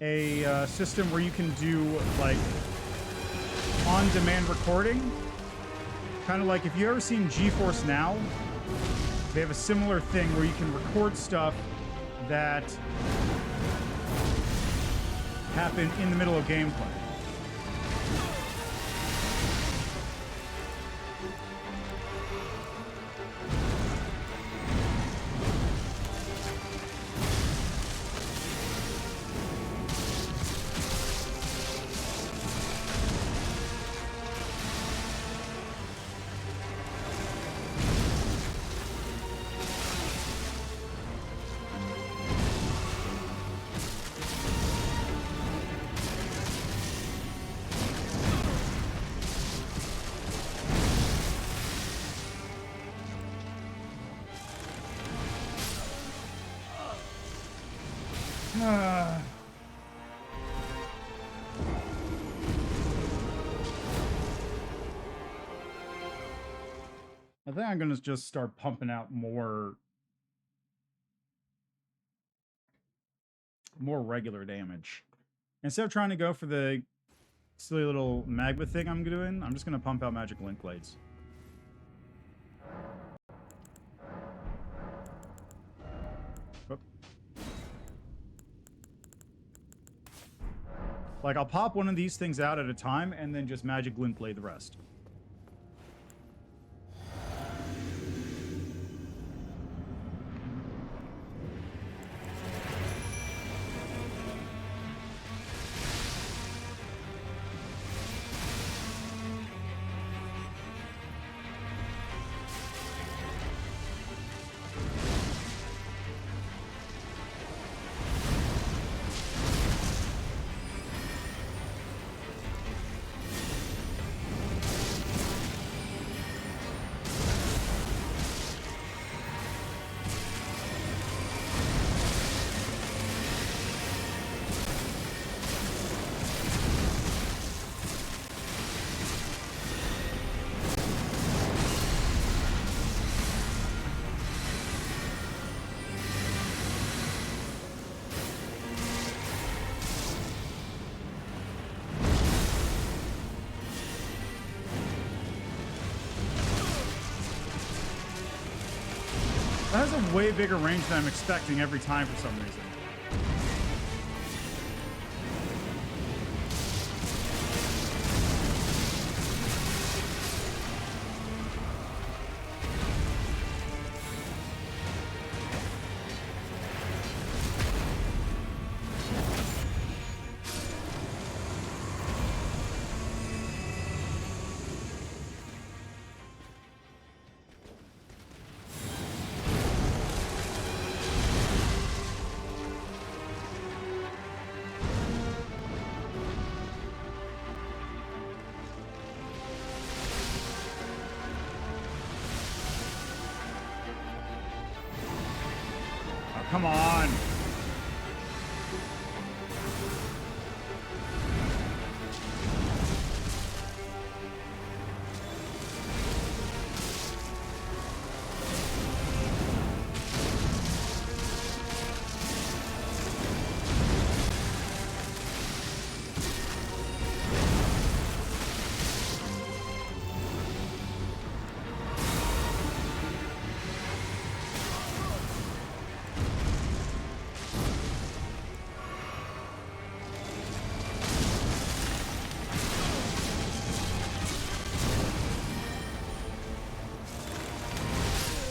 [SPEAKER 1] a system where you can do, like, on-demand recording. Kind of like, if you've ever seen GeForce Now, they have a similar thing where you can record stuff that happen in the middle of gameplay. I think I'm gonna just start pumping out more regular damage. Instead of trying to go for the silly little magma thing I'm doing, I'm just gonna pump out magic link blades. Oop. Like, I'll pop one of these things out at a time and then just magic link blade the rest. That has a way bigger range than I'm expecting every time for some reason. Come on.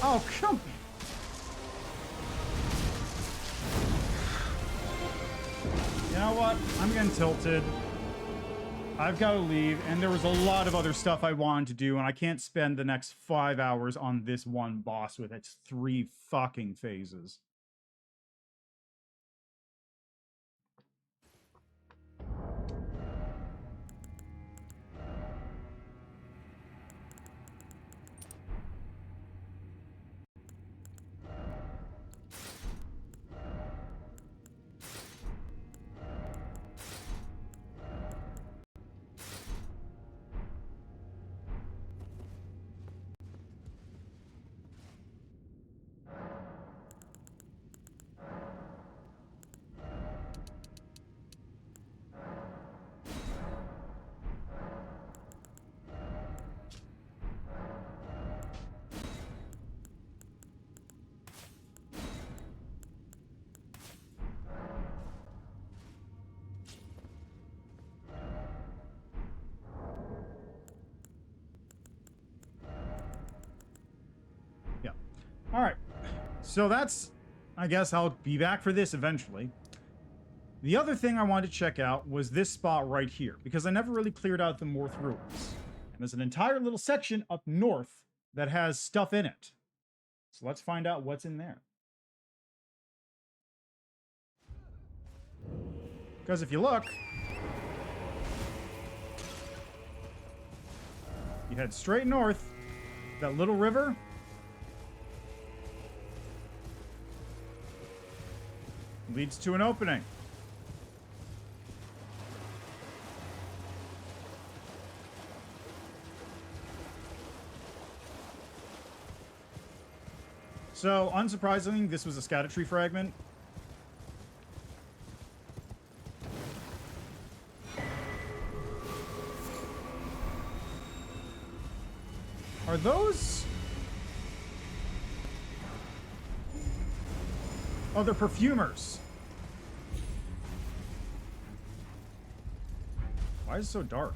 [SPEAKER 1] Oh, come. You know what? I'm getting tilted. I've got to leave, and there was a lot of other stuff I wanted to do, and I can't spend the next 5 hours on this one boss with its 3 fucking phases. All right. So that's, I guess I'll be back for this eventually. The other thing I wanted to check out was this spot right here, because I never really cleared out the North Ruins. And there's an entire little section up north that has stuff in it. So let's find out what's in there. Because if you look, you head straight north, that little river. Leads to an opening. So, unsurprisingly, this was a Erdtree fragment. Are those... Oh, they're perfumers. Why is it so dark?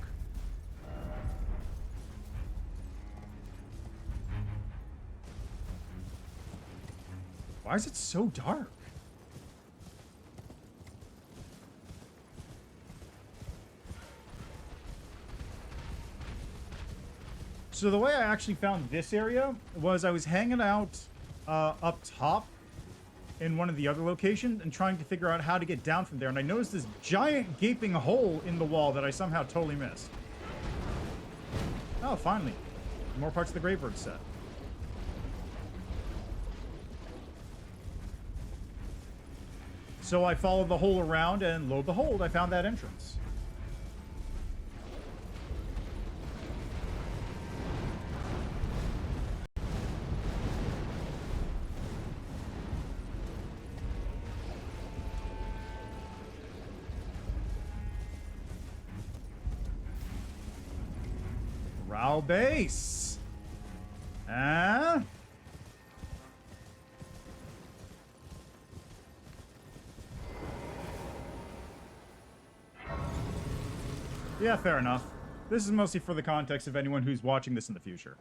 [SPEAKER 1] Why is it so dark? So the way I actually found this area was I was hanging out up top in one of the other locations and trying to figure out how to get down from there. And I noticed this giant gaping hole in the wall that I somehow totally missed. Oh, finally. More parts of the Gravebird set. So I followed the hole around, and lo and behold, I found that entrance. Row base. Ah. Yeah, fair enough. This is mostly for the context of anyone who's watching this in the future.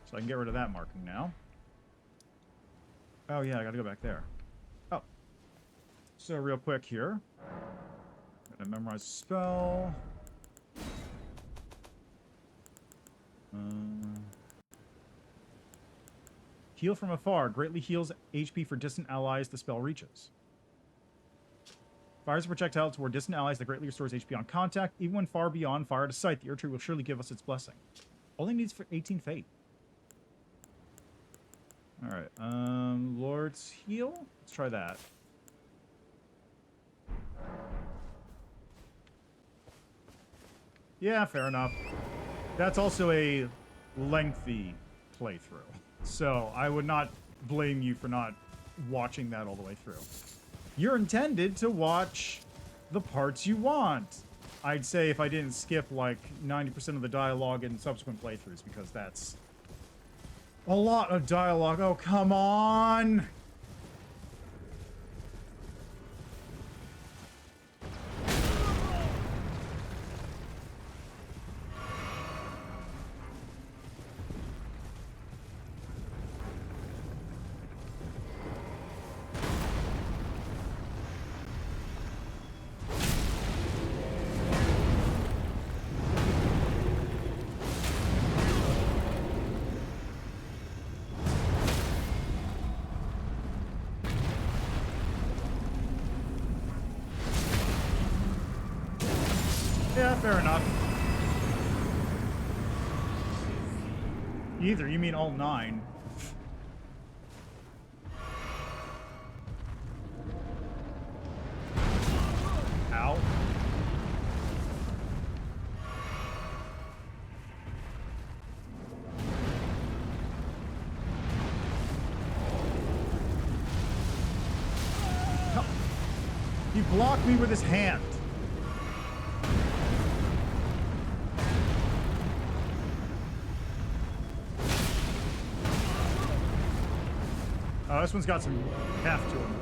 [SPEAKER 1] So I can get rid of that marking now. Oh yeah, I gotta go back there. Oh. So real quick here. Gotta memorize a spell. Heal from afar. Greatly heals HP for distant allies the spell reaches. Fires a projectile toward distant allies that greatly restores HP on contact. Even when far beyond fire to sight, the Erdtree will surely give us its blessing. Only needs for 18 fate. Alright, Lord's Heal? Let's try that. Yeah, fair enough. That's also a lengthy playthrough. So I would not blame you for not watching that all the way through. You're intended to watch the parts you want. I'd say if I didn't skip like 90% of the dialogue in subsequent playthroughs, because that's a lot of dialogue. Oh, come on! Yeah, fair enough. Either, you mean all 9. Ow. He blocked me with his hand. Oh, this one's got some heft to him.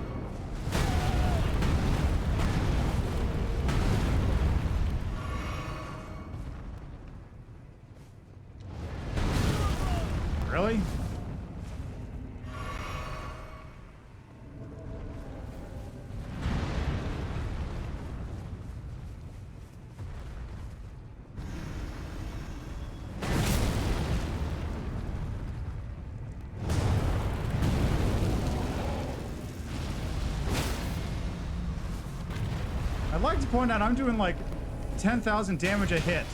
[SPEAKER 1] Really? I'd like to point out I'm doing like 10,000 damage a hit.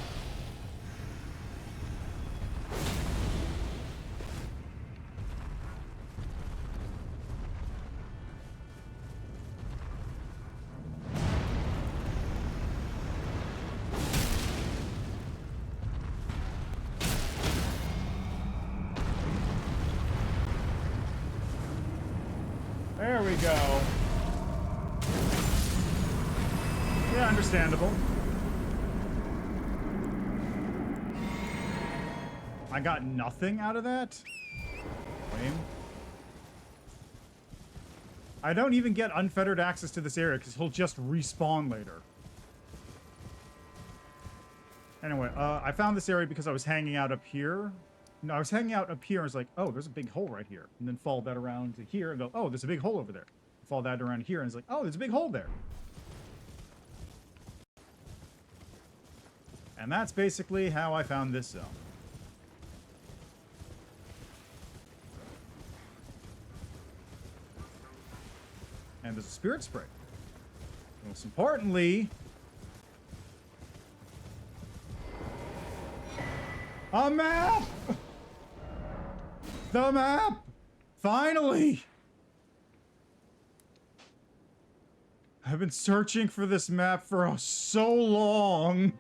[SPEAKER 1] There we go. Yeah, understandable. I got nothing out of that? Lame. I don't even get unfettered access to this area because he'll just respawn later. Anyway, I found this area because I was hanging out up here. No, I was hanging out up here and I was like, oh, there's a big hole right here. And then follow that around to here and go, oh, there's a big hole over there. Follow that around here and it's like, oh, there's a big hole there. And that's basically how I found this zone. And there's a spirit spray. Most importantly, a map! The map! Finally! I've been searching for this map for so long.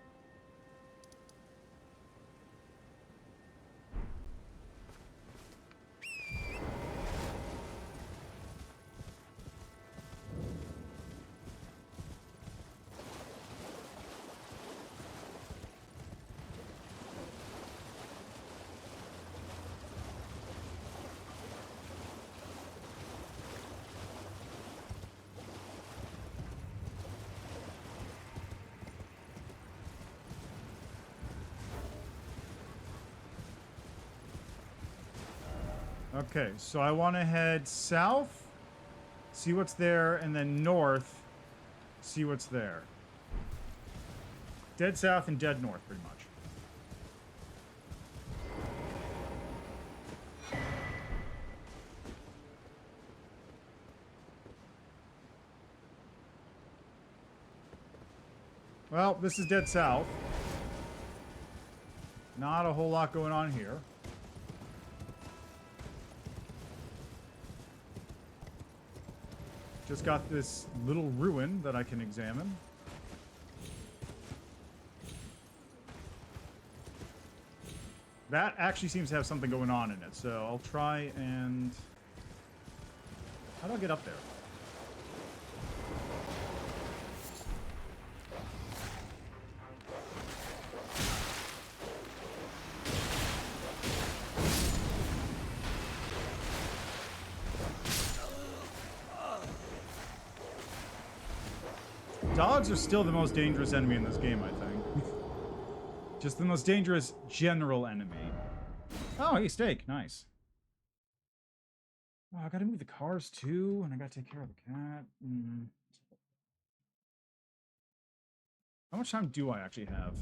[SPEAKER 1] Okay, so I want to head south, see what's there, and then north, see what's there. Dead south and dead north, pretty much. Well, this is dead south. Not a whole lot going on here. Just got this little ruin that I can examine. That actually seems to have something going on in it, so I'll try and... How do I get up there? Dogs are still the most dangerous enemy in this game, I think. Just the most dangerous general enemy. Oh, hey, steak. Nice. Oh, I gotta move the cars too, and I gotta take care of the cat. How much time do I actually have?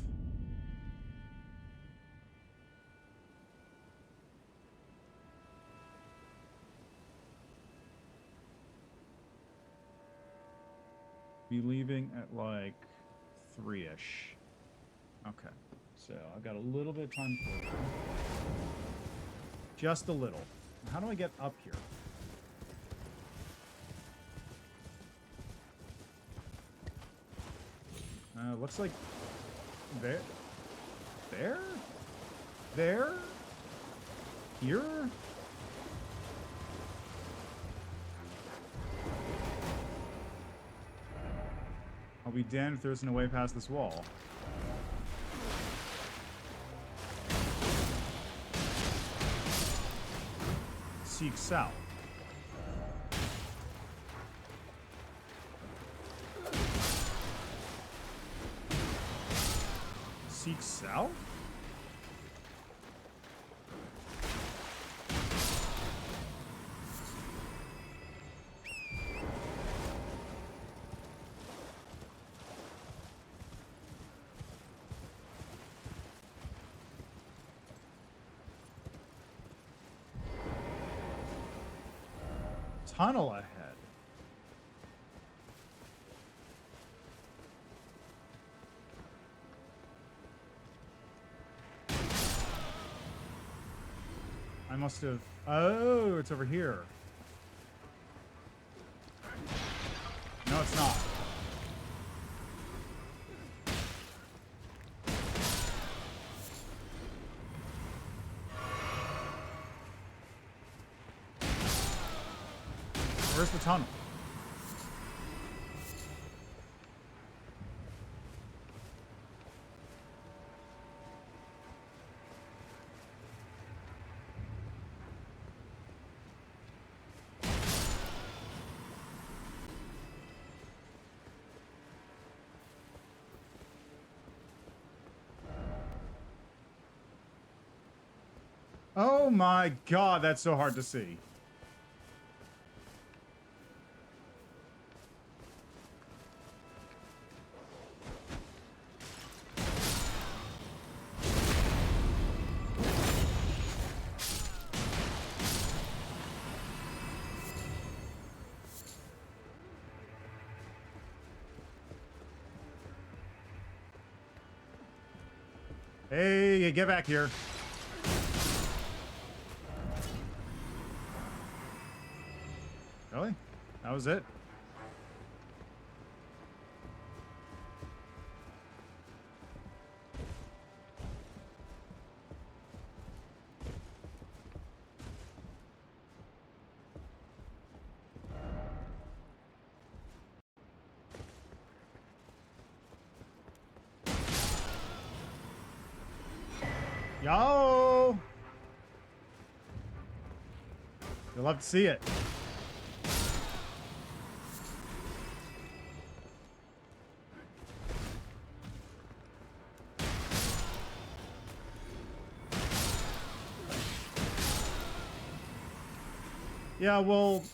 [SPEAKER 1] Be leaving at like 3-ish. Okay, so I've got a little bit of time for that. Just a little. How do I get up here? Looks like there, there, here. I'll be damned if there isn't a way past this wall. Seek south. Seek south? tunnel ahead. I must have... Oh, it's over here. No, it's not. Where's the tunnel? Oh my god, that's so hard to see. Hey, get back here. Really? That was it? Yo! You'll love to see it. Yeah, well,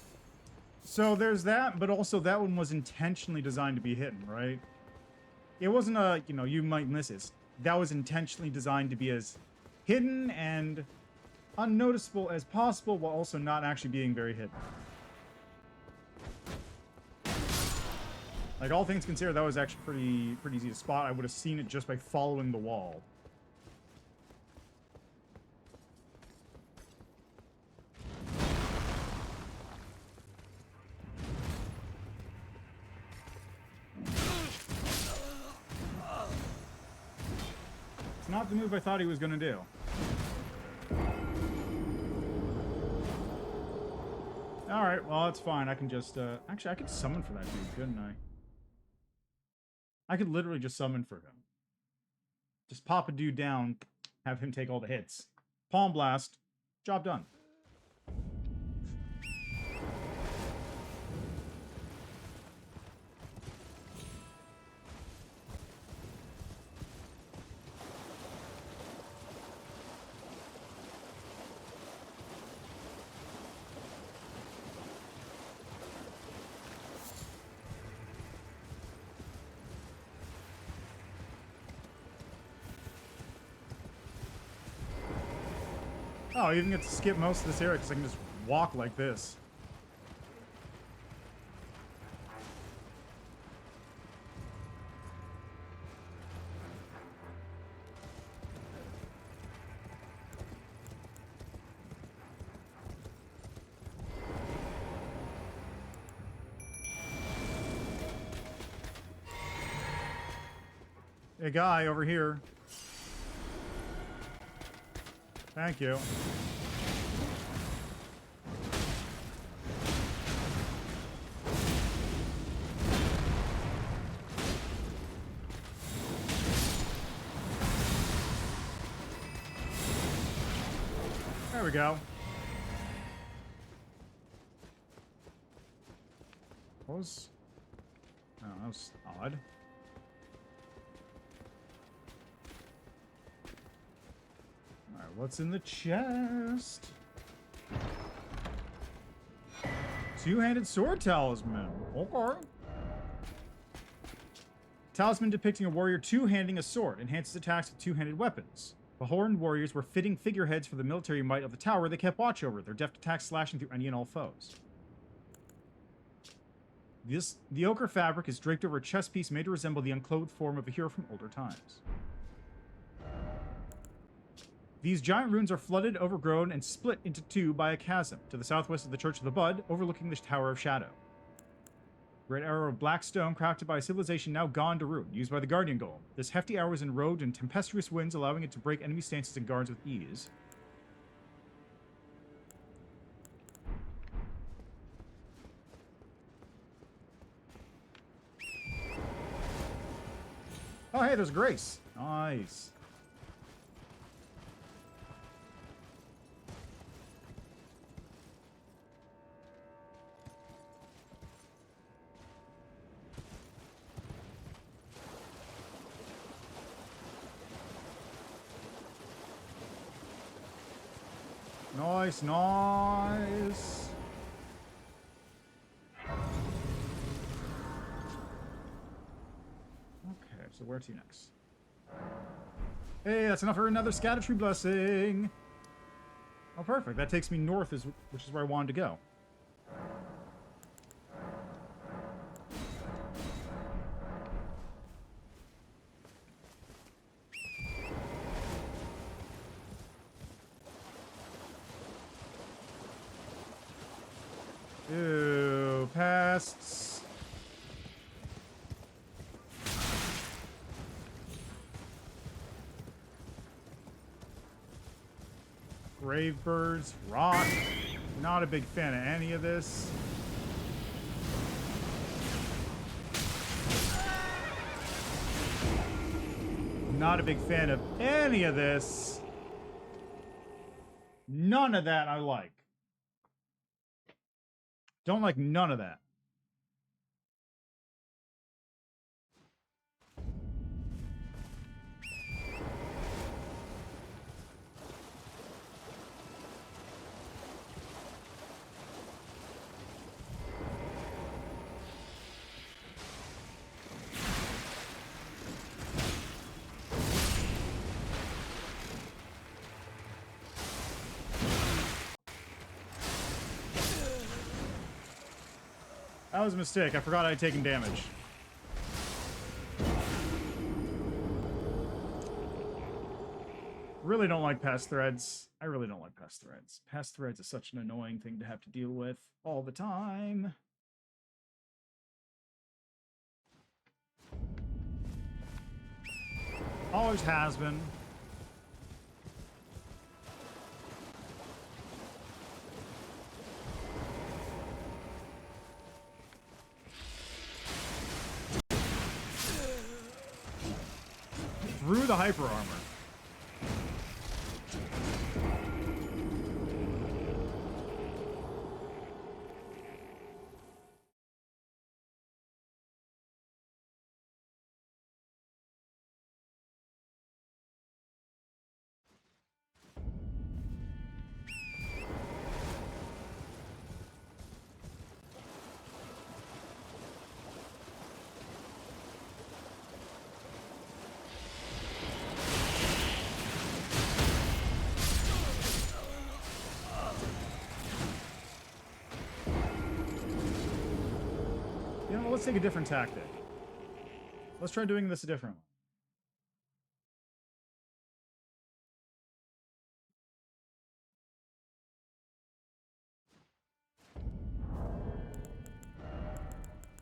[SPEAKER 1] so there's that, but also that one was intentionally designed to be hidden, right? It wasn't a, you know, you might miss it. That was intentionally designed to be as hidden and unnoticeable as possible while also not actually being very hidden. Like, all things considered, that was actually pretty easy to spot. I would have seen it just by following the wall. It's not the move I thought he was going to do. Alright, well, that's fine. I can just, actually, I could summon for that dude, couldn't I? I could literally just summon for him. Just pop a dude down, have him take all the hits. Palm Blast. Job done. Oh, I even get to skip most of this area because I can just walk like this. A guy over here. Thank you. There we go. What was... Oh, that was odd. Alright, what's in the chest? Two-handed sword talisman. Okay. Talisman depicting a warrior two-handing a sword. Enhances attacks with two-handed weapons. The horned warriors were fitting figureheads for the military might of the tower they kept watch over. Their deft attacks slashing through any and all foes. The ochre fabric is draped over a chest piece made to resemble the unclothed form of a hero from older times. These giant runes are flooded, overgrown, and split into two by a chasm to the southwest of the Church of the Bud, overlooking the Tower of Shadow. Great arrow of black stone crafted by a civilization now gone to ruin, used by the Guardian Golem. This hefty arrow is enrobed in tempestuous winds, allowing it to break enemy stances and guards with ease. Oh, hey, there's Grace. Nice. Nice, nice. Okay, so where to next? Hey, that's enough for another Scatter-Tree blessing. Oh, perfect. That takes me north, which is where I wanted to go. Ew, pests. Grave birds, rot. Not a big fan of any of this. Not a big fan of any of this. None of that I like. Don't like none of that. That was a mistake. I forgot I had taken damage. Really don't like pest threads. I really don't like pest threads. Pest threads is such an annoying thing to have to deal with all the time. Always has been. Through the hyper armor. You know, let's take a different tactic. Let's try doing this a different way.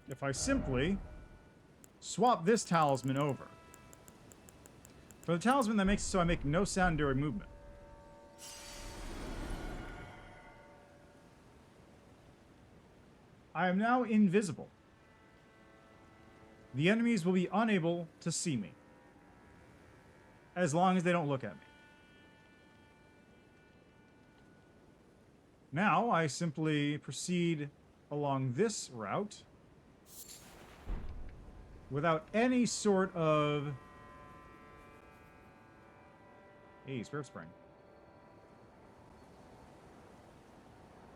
[SPEAKER 1] If I simply swap this talisman over. For the talisman that makes it so I make no sound during movement. I am now invisible. The enemies will be unable to see me. As long as they don't look at me. Now, I simply proceed along this route without any sort of... Hey, Spirit Spring.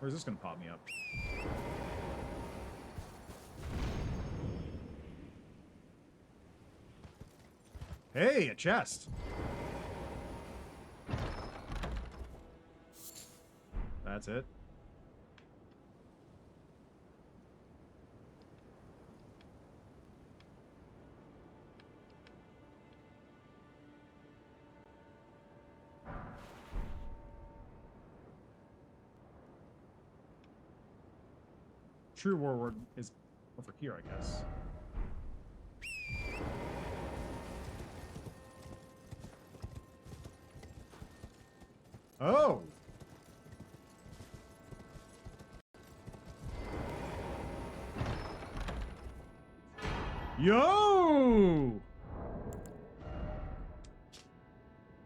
[SPEAKER 1] Or is this going to pop me up? Hey, a chest. That's it. true warlord is over here, I guess. Oh! Yo!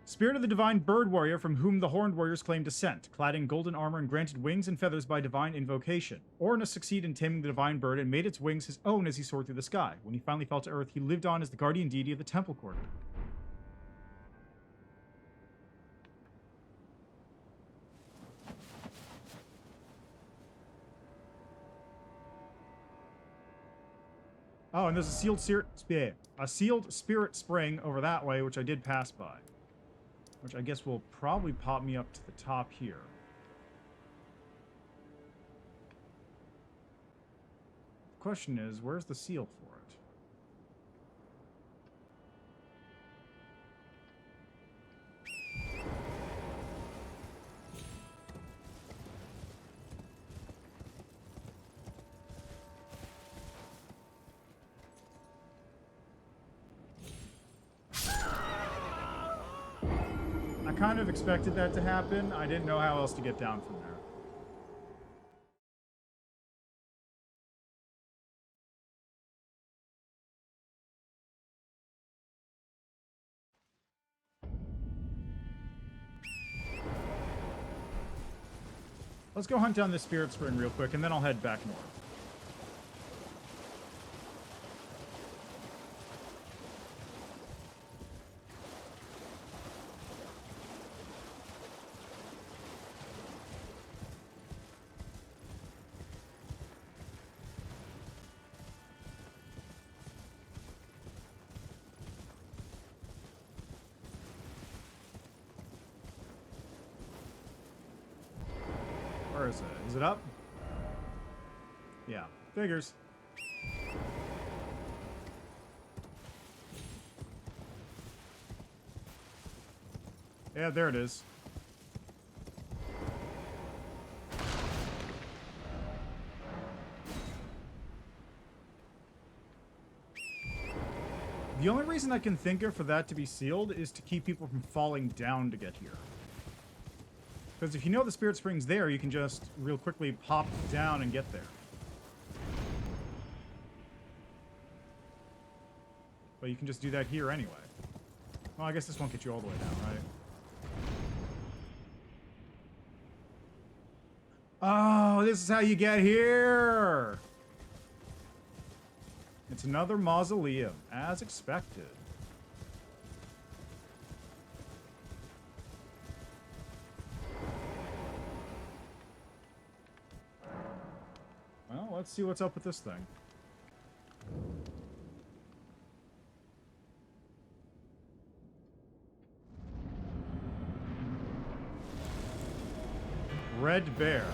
[SPEAKER 1] Spirit of the divine bird warrior from whom the horned warriors claim descent, clad in golden armor and granted wings and feathers by divine invocation. Orna succeeded in taming the divine bird and made its wings his own as he soared through the sky. When he finally fell to earth, he lived on as the guardian deity of the temple quarter. Oh, and there's a sealed spirit spring over that way, which I did pass by. Which I guess will probably pop me up to the top here. The question is, where's the seal for it? I kind of expected that to happen. I didn't know how else to get down from there. Let's go hunt down this spirit spring real quick, and then I'll head back north. Where is it? Is it up? Yeah, figures. Yeah, there it is. The only reason I can think of for that to be sealed is to keep people from falling down to get here. Because if you know the spirit spring's there, you can just real quickly pop down and get there. But you can just do that here anyway. Well, I guess this won't get you all the way down, right? Oh, this is how you get here! It's another mausoleum, as expected. Well, let's see what's up with this thing. Red Bear.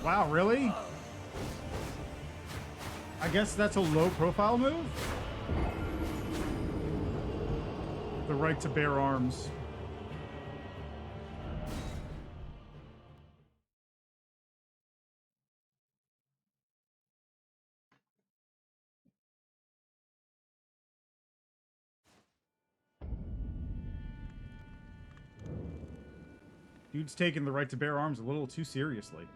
[SPEAKER 1] Wow, really? I guess that's a low-profile move? The right to bear arms. Dude's taking the right to bear arms a little too seriously.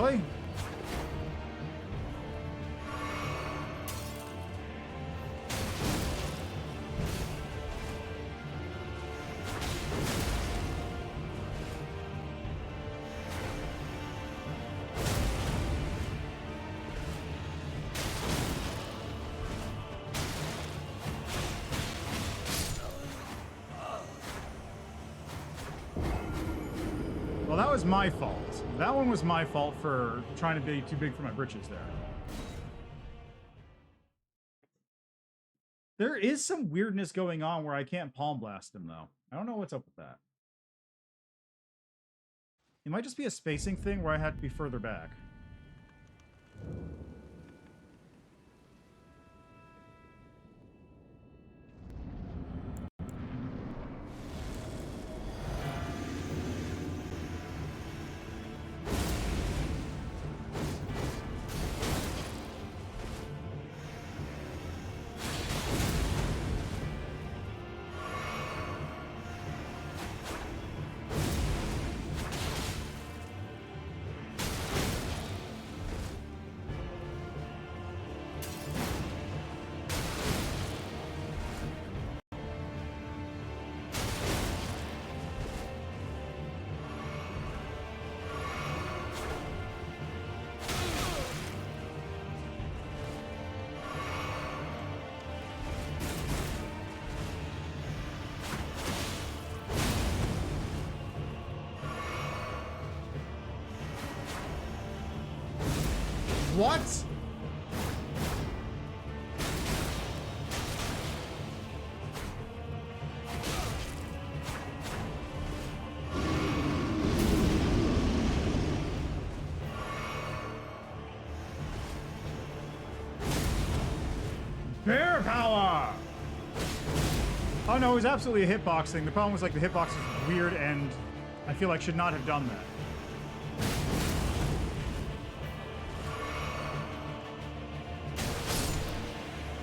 [SPEAKER 1] Really? Well, that was my fault. That one was my fault for trying to be too big for my britches there. There is some weirdness going on where I can't palm blast him, though. I don't know what's up with that. It might just be a spacing thing where I have to be further back. What? Bear power! Oh no, it was absolutely a hitbox thing. The problem was like the hitbox is weird and I feel like should not have done that.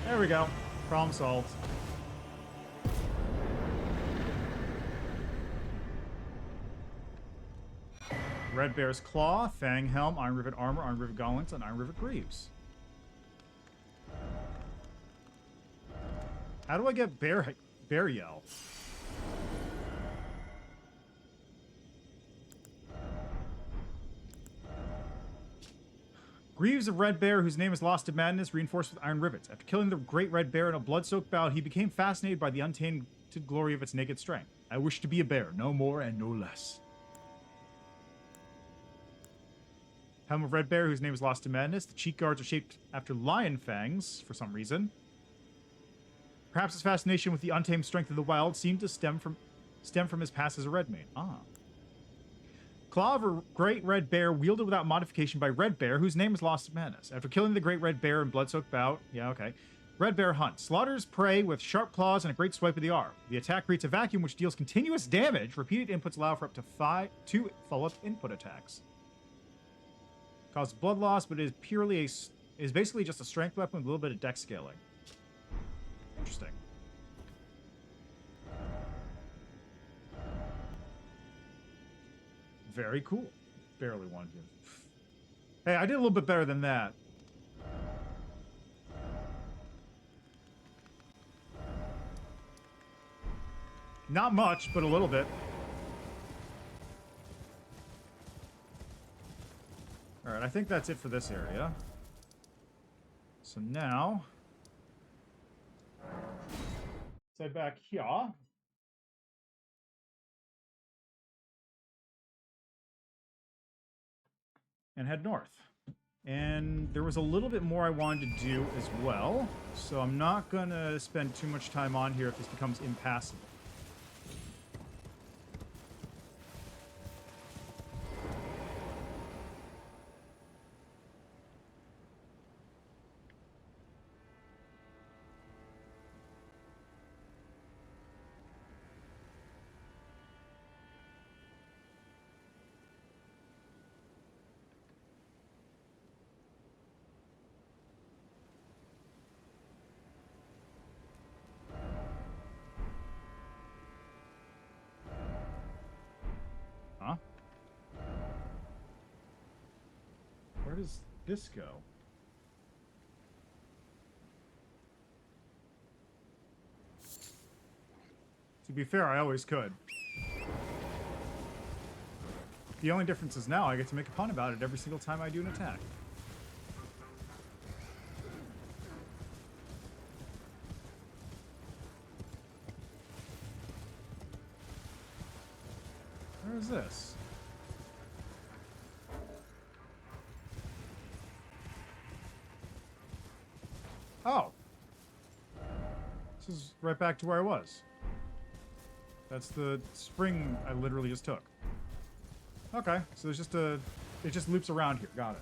[SPEAKER 1] There we go. Problem solved. Red Bear's Claw, Fang Helm, Iron Rivet Armor, Iron Rivet Gauntlets, and Iron Rivet Greaves. How do I get Bear Yell? Greaves of Red Bear, whose name is lost to madness, reinforced with iron rivets. After killing the great Red Bear in a blood-soaked bout, he became fascinated by the untainted glory of its naked strength. I wish to be a bear, no more and no less. Helm of Red Bear, whose name is lost to madness. The cheek guards are shaped after lion fangs, for some reason. Perhaps his fascination with the untamed strength of the wild seemed to stem from his past as a red mane. Ah. Claw of a great red bear wielded without modification by Red Bear, whose name is lost to madness. After killing the great red bear in blood-soaked bout, Red Bear hunt. Slaughters prey with sharp claws and a great swipe of the arm. The attack creates a vacuum which deals continuous damage. Repeated inputs allow for up to 2 follow-up input attacks. Causes blood loss, but is basically just a strength weapon with a little bit of dex scaling. Interesting. Very cool. Barely wanted to. Hey, I did a little bit better than that. Not much, but a little bit. Alright, I think that's it for this area. So now... let's head back here. And head north. And there was a little bit more I wanted to do as well, so I'm not going to spend too much time on here if this becomes impassable. does this go? To be fair, I always could. The only difference is now I get to make a pun about it every single time I do an attack. Where is this? Oh. This is right back to where I was. That's the spring I literally just took. Okay, so there's just a... It just loops around here. Got it.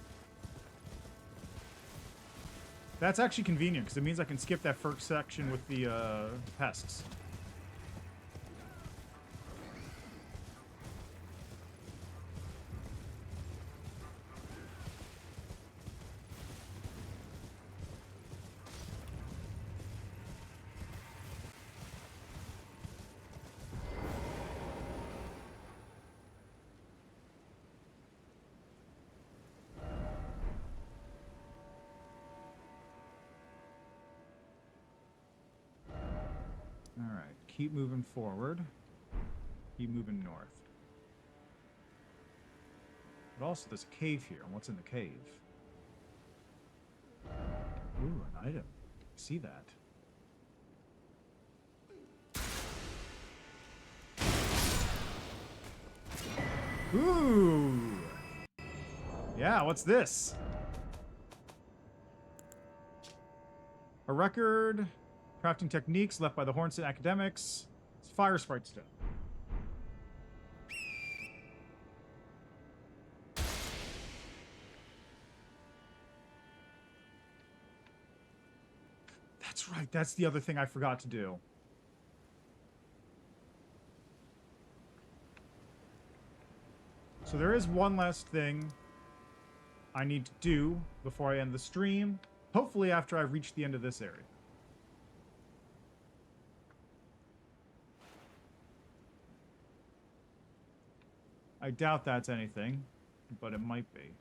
[SPEAKER 1] That's actually convenient, because it means I can skip that first section with the pests. Alright, keep moving forward. Keep moving north. But also, there's a cave here, and what's in the cave? Ooh, an item. See that. Ooh! Yeah, what's this? A record. Crafting techniques left by the Hornson academics. It's fire sprite stone. That's right. That's the other thing I forgot to do. So there is one last thing I need to do before I end the stream. Hopefully after I've reached the end of this area. I doubt that's anything, but it might be.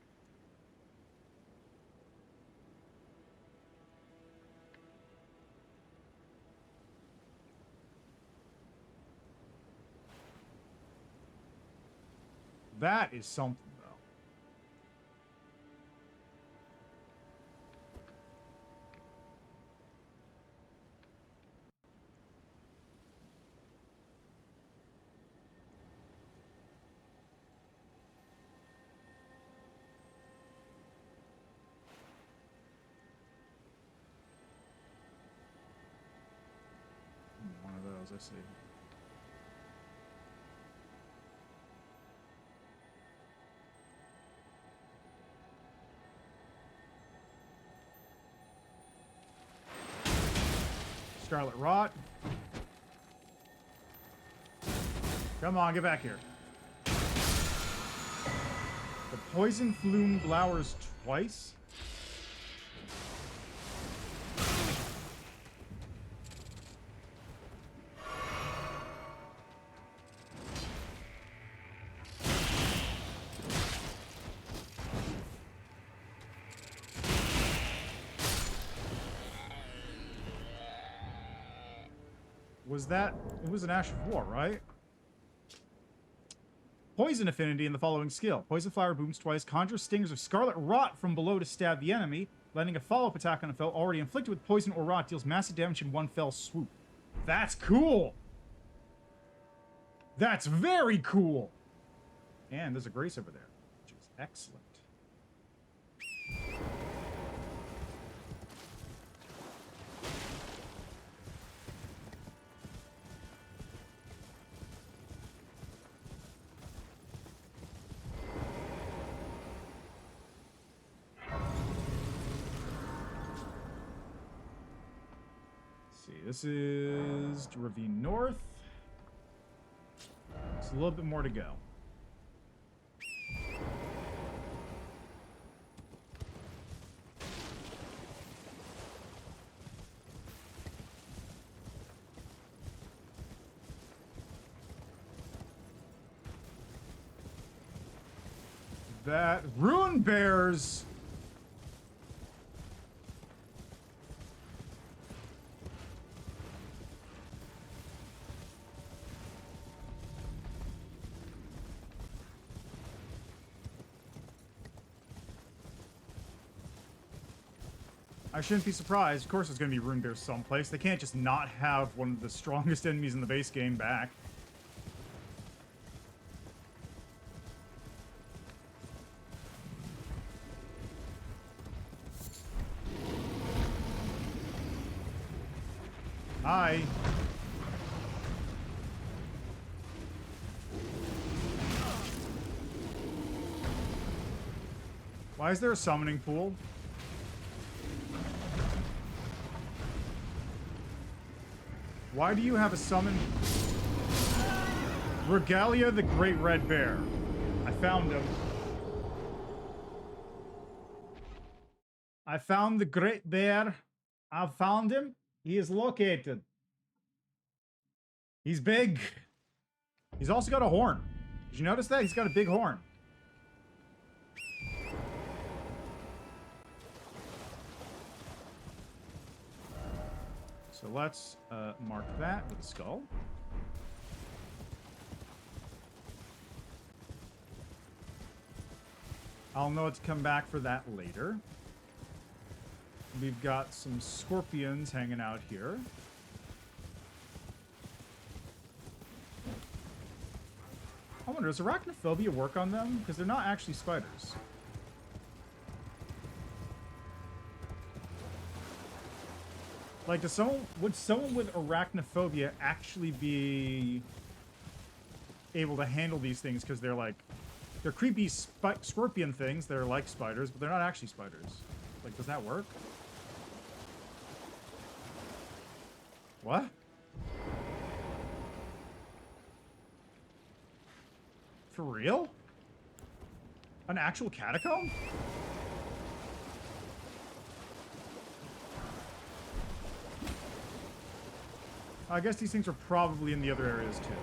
[SPEAKER 1] That is something, though. One of those, I see. Scarlet Rot. Come on, get back here. The poison flume glowers twice? Was that... It was an Ash of War, right? Poison affinity in the following skill. Poison flower booms twice, conjures stingers of scarlet rot from below to stab the enemy. Landing a follow-up attack on a foe already inflicted with poison or rot deals massive damage in one fell swoop. That's cool! That's very cool! And there's a grace over there, which is excellent. This is Ravine North. It's a little bit more to go. That Ruin Bears I shouldn't be surprised. Of course there's going to be rune bears someplace. They can't just not have one of the strongest enemies in the base game back. Hi. Why is there a summoning pool? Why do you have a summon? Regalia the Great Red Bear. I found him. I found the Great Bear. I found him. He is located. He's big. He's also got a horn. Did you notice that? He's got a big horn. So let's mark that with a skull. I'll know to come back for that later. We've got some scorpions hanging out here. I wonder, does arachnophobia work on them? Because they're not actually spiders. Like, would someone with arachnophobia actually be able to handle these things? Because they're like, they're creepy scorpion things that are like spiders, but they're not actually spiders. Like, does that work? What? For real? An actual catacomb? I guess these things are probably in the other areas too.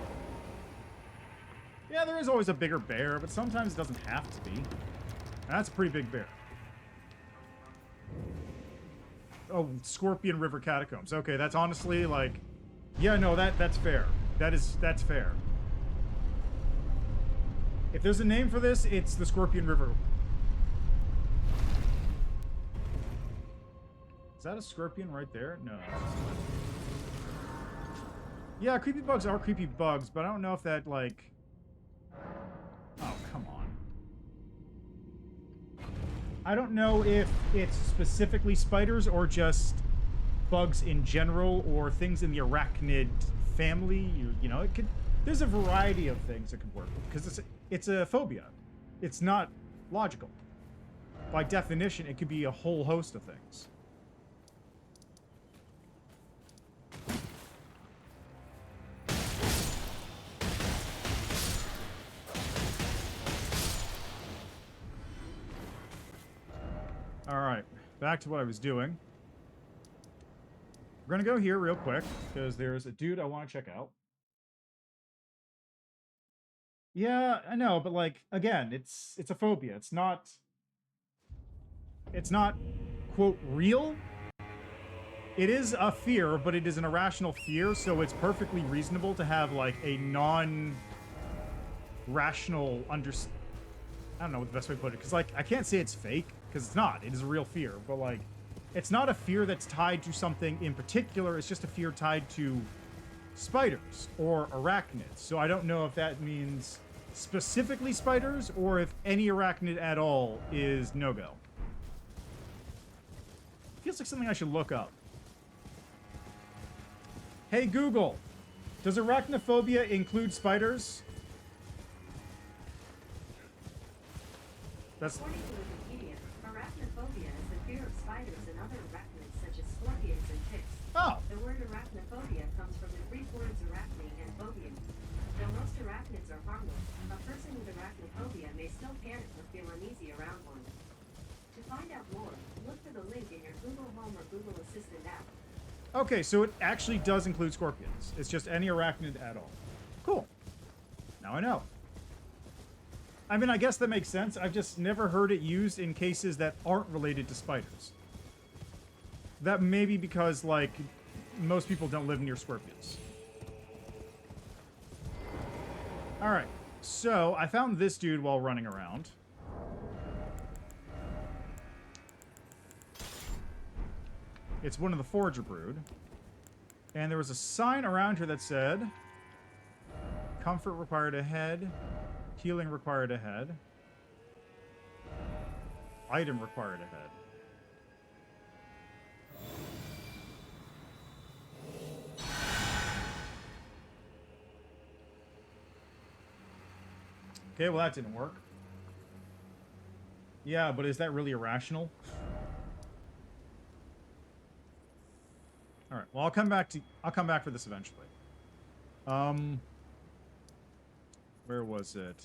[SPEAKER 1] Yeah, there is always a bigger bear, but sometimes it doesn't have to be. And that's a pretty big bear. Oh, Scorpion River Catacombs. Okay, that's honestly like... Yeah, no, that's fair. That's fair. If there's a name for this, it's the Scorpion River. Is that a scorpion right there? No. Yeah, creepy bugs are creepy bugs, but I don't know if that, like... Oh, come on. I don't know if it's specifically spiders or just bugs in general or things in the arachnid family. You know, it could... There's a variety of things that could work because it's a phobia. It's not logical. By definition, it could be a whole host of things. All right, back to what I was doing. We're gonna go here real quick because there's a dude I want to check out. Yeah, I know, but like again, it's a phobia. It's not quote real. It is a fear, but it is an irrational fear, so it's perfectly reasonable to have like a non-rational I don't know what the best way to put it, because like I can't say it's fake because it's not. It is a real fear, but like it's not a fear that's tied to something in particular. It's just a fear tied to spiders or arachnids. So I don't know if that means specifically spiders or if any arachnid at all is no-go. Feels like something I should look up. Hey Google, does arachnophobia include spiders? That's...
[SPEAKER 2] According to Wikipedia, arachnophobia is the fear of spiders and other arachnids such as scorpions and ticks.
[SPEAKER 1] Oh.
[SPEAKER 2] The word arachnophobia comes from the Greek words arachne and phobia. Though most arachnids are harmless, a person with arachnophobia may still panic or feel uneasy around one. To find out more, look for the link in your Google Home or Google Assistant app.
[SPEAKER 1] Okay, so it actually does include scorpions. It's just any arachnid at all. Cool. Now I know. I mean, I guess that makes sense. I've just never heard it used in cases that aren't related to spiders. That may be because, like, most people don't live near scorpions. Alright, so I found this dude while running around. It's one of the Forager Brood. And there was a sign around here that said, comfort required ahead, healing required ahead, item required ahead. Okay, well that didn't work. Yeah, but is that really irrational? All right. Well, I'll come back for this eventually. Where was it?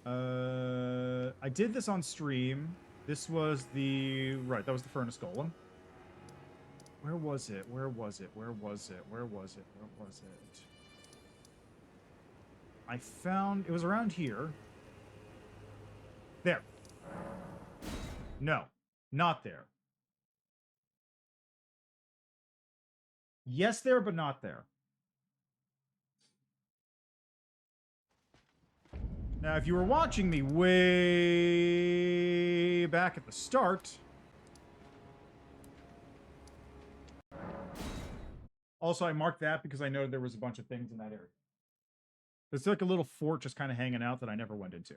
[SPEAKER 1] I did this on stream. This was the that was the furnace golem. Where was it? Where was it? Where was it? Where was it? Where was it? I found it was around here. There. No, not there. Yes, there, but not there. Now, if you were watching me way back at the start, also I marked that because I noted there was a bunch of things in that area. There's like a little fort just kind of hanging out that I never went into.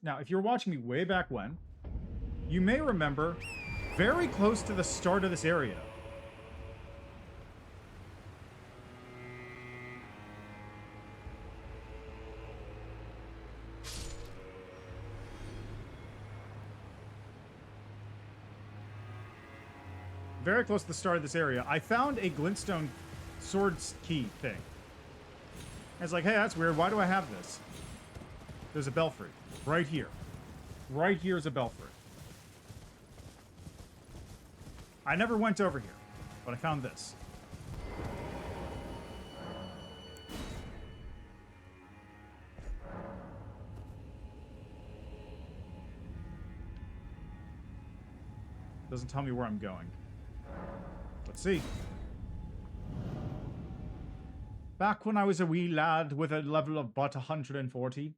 [SPEAKER 1] Now, if you were watching me way back when, you may remember very close to the start of this area, very close to the start of this area, I found a glintstone swords key thing. I was like, hey, that's weird. Why do I have this? There's a belfry. Right here. Right here is a belfry. I never went over here, but I found this. Doesn't tell me where I'm going. Let's see. Back when I was a wee lad with a level of but 140.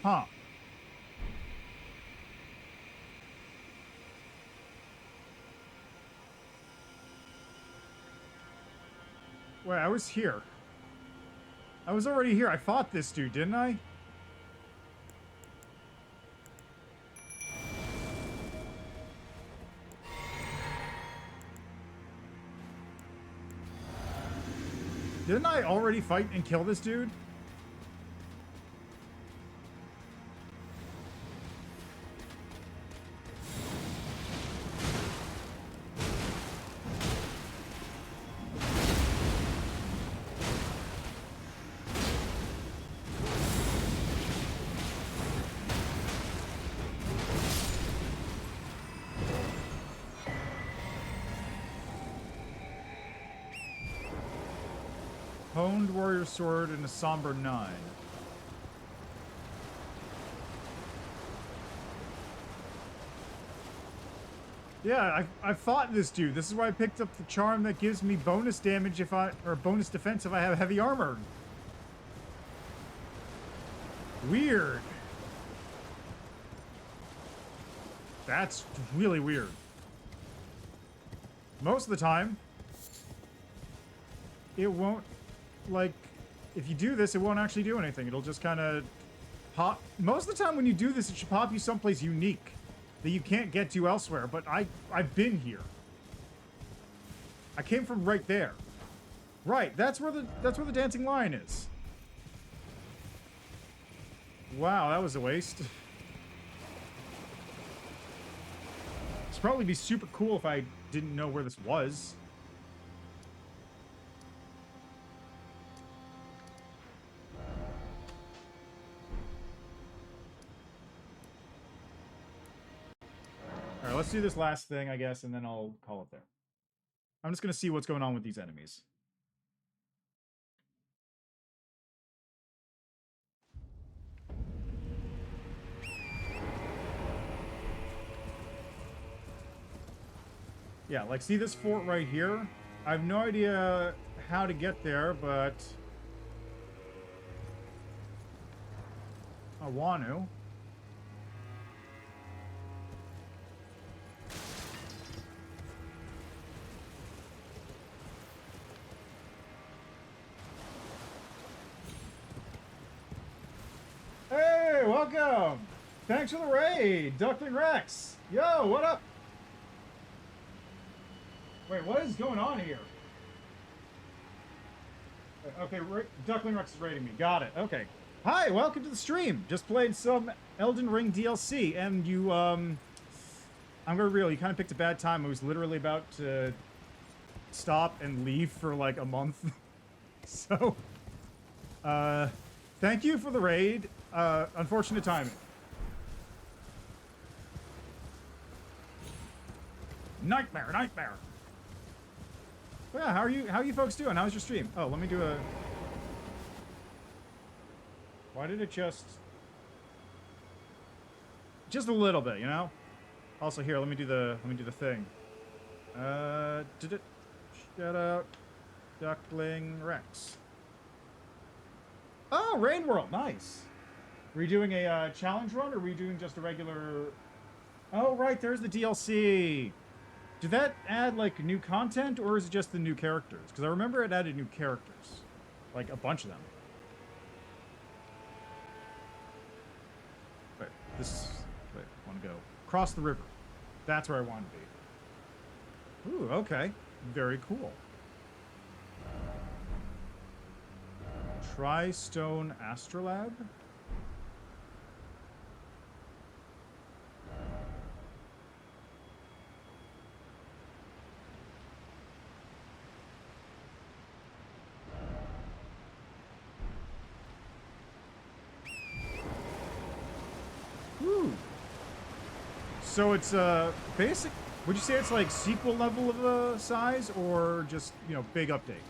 [SPEAKER 1] Huh. Wait, I was here. I was already here. I fought this dude, didn't I? Didn't I already fight and kill this dude? Honed warrior sword and a somber 9. Yeah, I fought this dude. This is why I picked up the charm that gives me bonus damage or bonus defense if I have heavy armor. Weird. That's really weird. Most of the time, it won't, like, if you do this, it won't actually do anything. It'll just kind of pop. Most of the time when you do this, it should pop you someplace unique that you can't get to elsewhere, but I've been here. I came from right there. Right, that's where the dancing lion is. Wow, that was a waste. It'd probably be super cool if I didn't know where this was. Alright, let's do this last thing, I guess, and then I'll call it there. I'm just going to see what's going on with these enemies. Yeah, like, see this fort right here? I have no idea how to get there, but I want to. Hey, welcome! Thanks for the raid, Duckling Rex! Yo, what up? Wait, what is going on here? Okay, Duckling Rex is raiding me. Got it. Okay. Hi, welcome to the stream. Just played some Elden Ring DLC, and you, I'm gonna be real, you kind of picked a bad time. I was literally about to stop and leave for like a month. So, thank you for the raid. Unfortunate timing. Nightmare, nightmare. But yeah, how are you folks doing? How's your stream? Oh, let me do a... Why did it just a little bit, you know? Also here, let me do the thing. Did it? Shout out Duckling Rex. Oh, Rain World, nice. Were you doing a challenge run, or were you doing just a regular... Oh, right, there's the DLC. Did that add, like, new content, or is it just the new characters? Because I remember it added new characters. Like, a bunch of them. Wait, wait, I want to go. Cross the river. That's where I want to be. Ooh, okay. Very cool. Tri-Stone Astrolab? Ooh. So it's basic. Would you say it's like sequel level of a size, or just, you know, big update?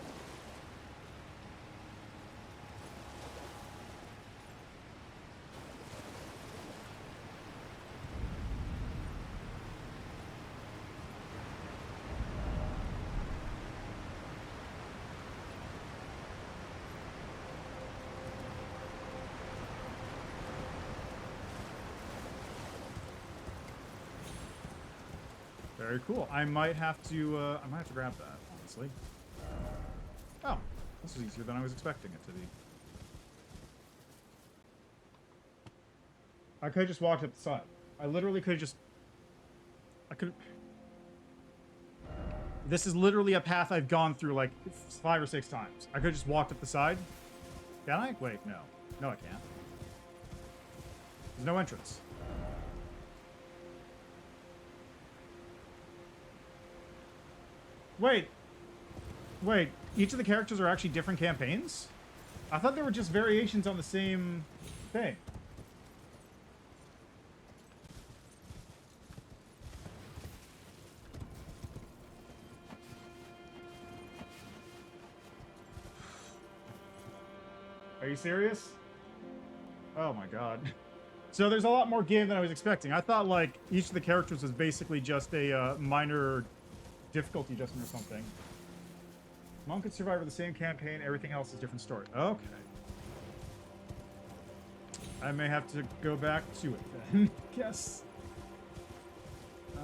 [SPEAKER 1] Very cool. I might have to grab that, honestly. Oh, this is easier than I was expecting it to be. I could have just walked up the side. I literally could have just... This is literally a path I've gone through like 5 or 6 times. I could have just walked up the side. Can I? Wait, no. No, I can't. There's no entrance. Wait. Wait, each of the characters are actually different campaigns? I thought they were just variations on the same thing. Are you serious? Oh my god. So there's a lot more game than I was expecting. I thought, like, each of the characters was basically just a minor difficulty adjustment or something. Monk and Survivor the same campaign, everything else is different story. Okay. I may have to go back to it then. Yes.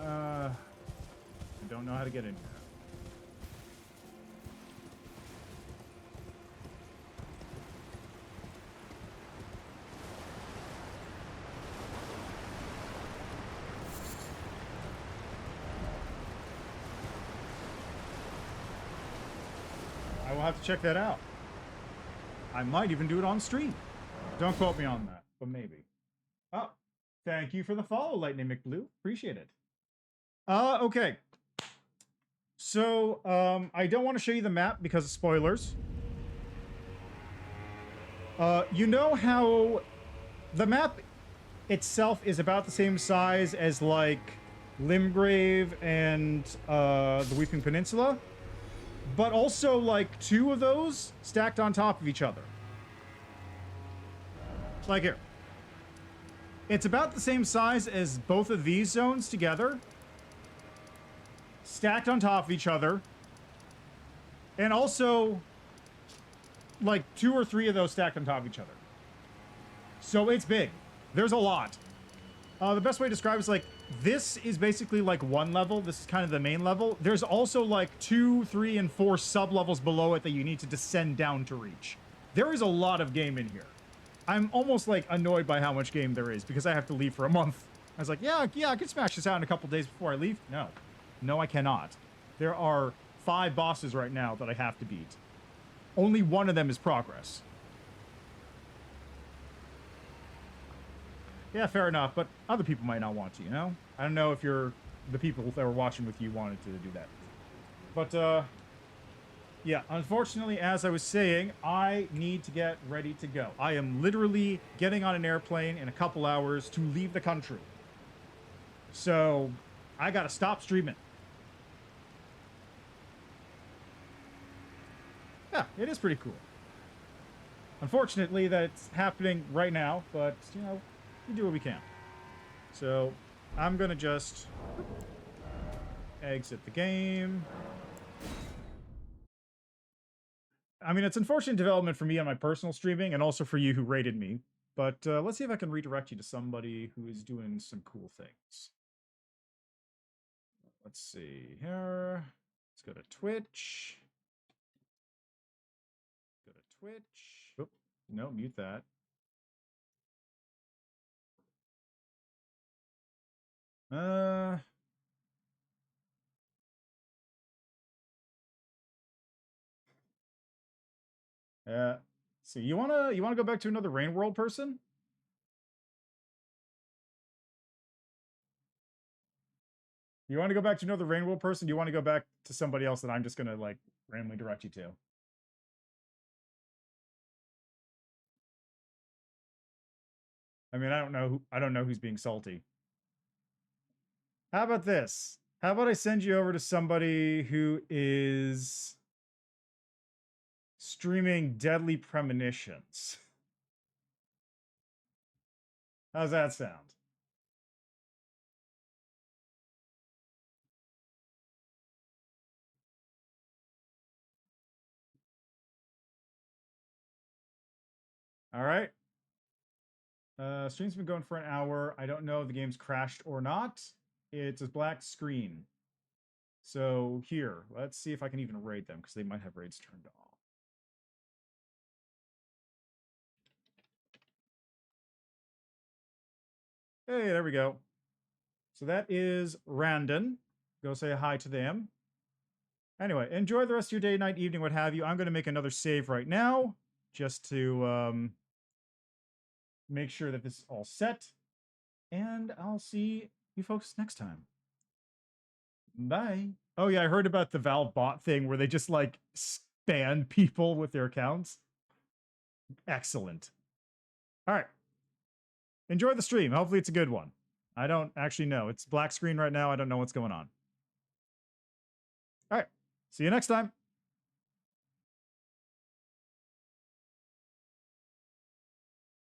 [SPEAKER 1] I don't know how to get in here. I will have to check that out. I might even do it on stream. Don't quote me on that, but maybe. Oh, thank you for the follow, Lightning McBlue. Appreciate it. Okay. So, I don't want to show you the map because of spoilers. You know how the map itself is about the same size as, like, Limgrave and the Weeping Peninsula? But also, like, 2 of those stacked on top of each other. Like here. It's about the same size as both of these zones together. Stacked on top of each other. And also, like 2 or 3 of those stacked on top of each other. So it's big. There's a lot. The best way to describe it is like, this is basically like 1 level. This is kind of the main level. There's also like 2, 3, and 4 sub-levels below it that you need to descend down to reach. There is a lot of game in here. I'm almost like annoyed by how much game there is because I have to leave for a month. I was like, yeah, I can smash this out in a couple days before I leave. No, I cannot. There are 5 bosses right now that I have to beat. Only one of them is progress. Yeah, fair enough, but other people might not want to, you know? I don't know if the people that were watching with you wanted to do that. But, yeah, unfortunately, as I was saying, I need to get ready to go. I am literally getting on an airplane in a couple hours to leave the country. So, I gotta stop streaming. Yeah, it is pretty cool. Unfortunately, that's happening right now, but, you know, we do what we can. So, I'm gonna just exit the game. I mean, it's unfortunate development for me on my personal streaming, and also for you who rated me. But let's see if I can redirect you to somebody who is doing some cool things. Let's see here. Let's go to Twitch. Go to Twitch. Oh, no, mute that. So you wanna go back to another Rain World person? You want to go back to another Rain World person? Do you want to go back to somebody else that I'm just gonna like randomly direct you to? I mean, I don't know who's being salty. How about this? How about I send you over to somebody who is streaming Deadly Premonitions? How's that sound? All right. Stream's been going for an hour. I don't know if the game's crashed or not. It's a black screen. So here, let's see if I can even raid them because they might have raids turned off. Hey, there we go. So that is Randon. Go say hi to them. Anyway, enjoy the rest of your day, night, evening, what have you. I'm going to make another save right now just to make sure that this is all set. And I'll see you folks next time. Bye. Oh yeah, I heard about the Valve bot thing where they just like spam people with their accounts. Excellent. All right. Enjoy the stream. Hopefully it's a good one. I don't actually know. It's black screen right now. I don't know what's going on. All right. See you next time.